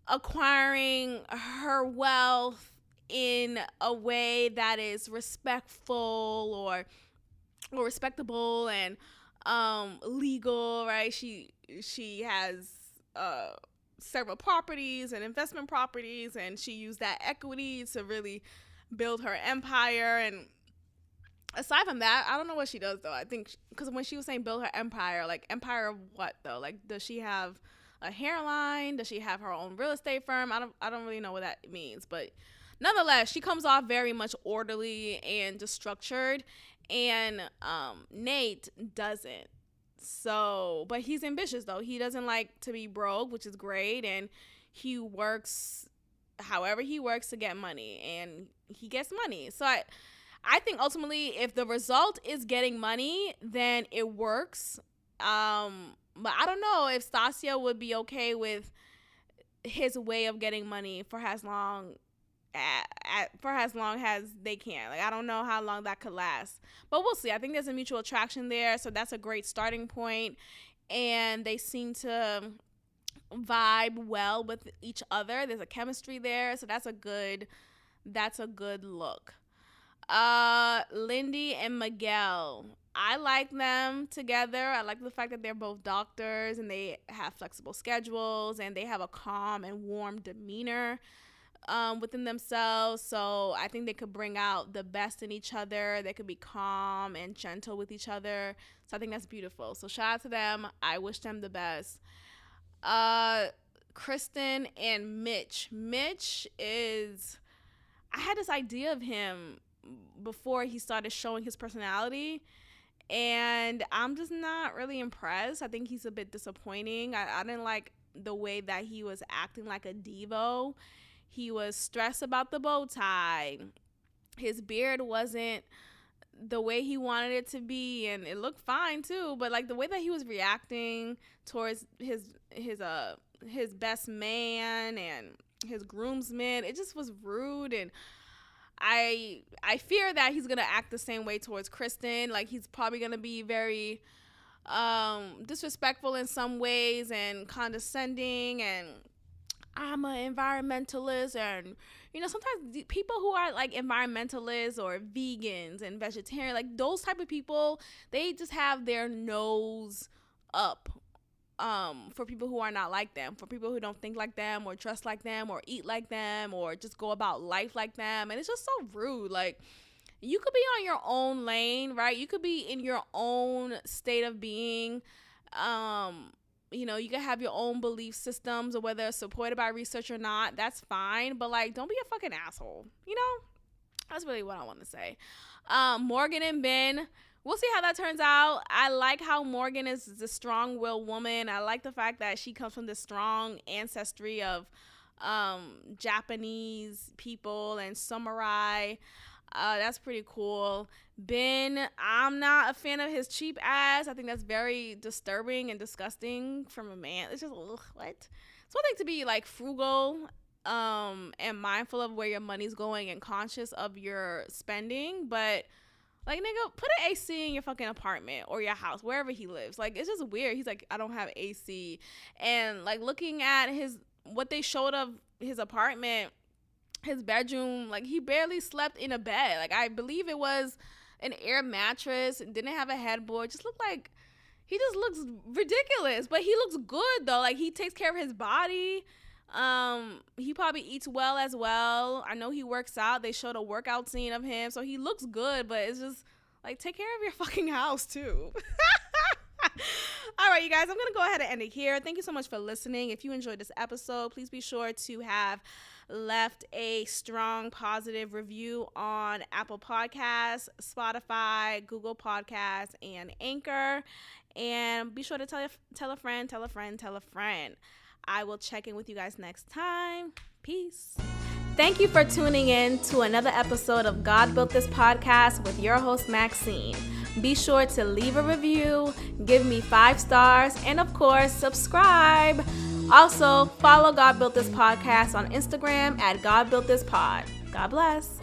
acquiring her wealth in a way that is respectful or respectable and legal, right? She has several properties and investment properties, and she used that equity to really build her empire. And aside from that, I don't know what she does though. I think because when she was saying build her empire, like empire of what though? Like does she have a hairline? Does she have her own real estate firm? I don't really know what that means, but nonetheless, she comes off very much orderly and just structured, and Nate doesn't. So, but he's ambitious though. He doesn't like to be broke, which is great, and he works however he works to get money, and he gets money. So I think ultimately, if the result is getting money, then it works. But I don't know if Stasia would be okay with his way of getting money for as long as they can. Like I don't know how long that could last, but we'll see. I think there's a mutual attraction there, so that's a great starting point, and they seem to vibe well with each other. There's a chemistry there, so that's a good look. Lindy and Miguel, I like them together. I like the fact that they're both doctors and they have flexible schedules and they have a calm and warm demeanor within themselves. So I think they could bring out the best in each other. They could be calm and gentle with each other. So I think that's beautiful. So shout out to them. I wish them the best. Kristen and Mitch. Mitch is, I had this idea of him before he started showing his personality, and I'm just not really impressed. I think he's a bit disappointing. I didn't like the way that he was acting like a Devo. He was stressed about the bow tie. His beard wasn't the way he wanted it to be, and it looked fine too, but like the way that he was reacting towards his best man and his groomsmen, it just was rude. And I fear that he's gonna act the same way towards Kristen. Like he's probably gonna be very disrespectful in some ways and condescending, and I'm an environmentalist, and sometimes people who are like environmentalists or vegans and vegetarian, like those type of people, they just have their nose up for people who are not like them, for people who don't think like them or dress like them or eat like them or just go about life like them. And it's just so rude. Like, you could be on your own lane, right? You could be in your own state of being. You can have your own belief systems, or whether it's supported by research or not, that's fine. But like, don't be a fucking asshole. That's really what I want to say. Morgan and Ben, we'll see how that turns out. I like how Morgan is the strong-willed woman. I like the fact that she comes from this strong ancestry of Japanese people and samurai. That's pretty cool. Ben, I'm not a fan of his cheap ass. I think that's very disturbing and disgusting from a man. It's just, ugh, what? It's one thing to be like frugal and mindful of where your money's going and conscious of your spending, but like, nigga, put an AC in your fucking apartment or your house, wherever he lives. Like, it's just weird. He's like, I don't have AC. And like, looking at what they showed of his apartment, his bedroom, like he barely slept in a bed. Like, I believe it was an air mattress, didn't have a headboard, just looked like, he just looks ridiculous, but he looks good though. Like, he takes care of his body. He probably eats well as well. I know he works out. They showed a workout scene of him, so he looks good, but it's just like, take care of your fucking house too. All right, you guys, I'm gonna go ahead and end it here. Thank you so much for listening. If you enjoyed this episode, please be sure to have left a strong positive review on Apple Podcasts, Spotify, Google Podcasts, and Anchor. And be sure to tell a friend. I will check in with you guys next time. Peace. Thank you for tuning in to another episode of God Built This Podcast with your host, Maxine. Be sure to leave a review, give me 5 stars, and of course, subscribe. Also, follow God Built This Podcast on Instagram at God Built This Pod. God bless.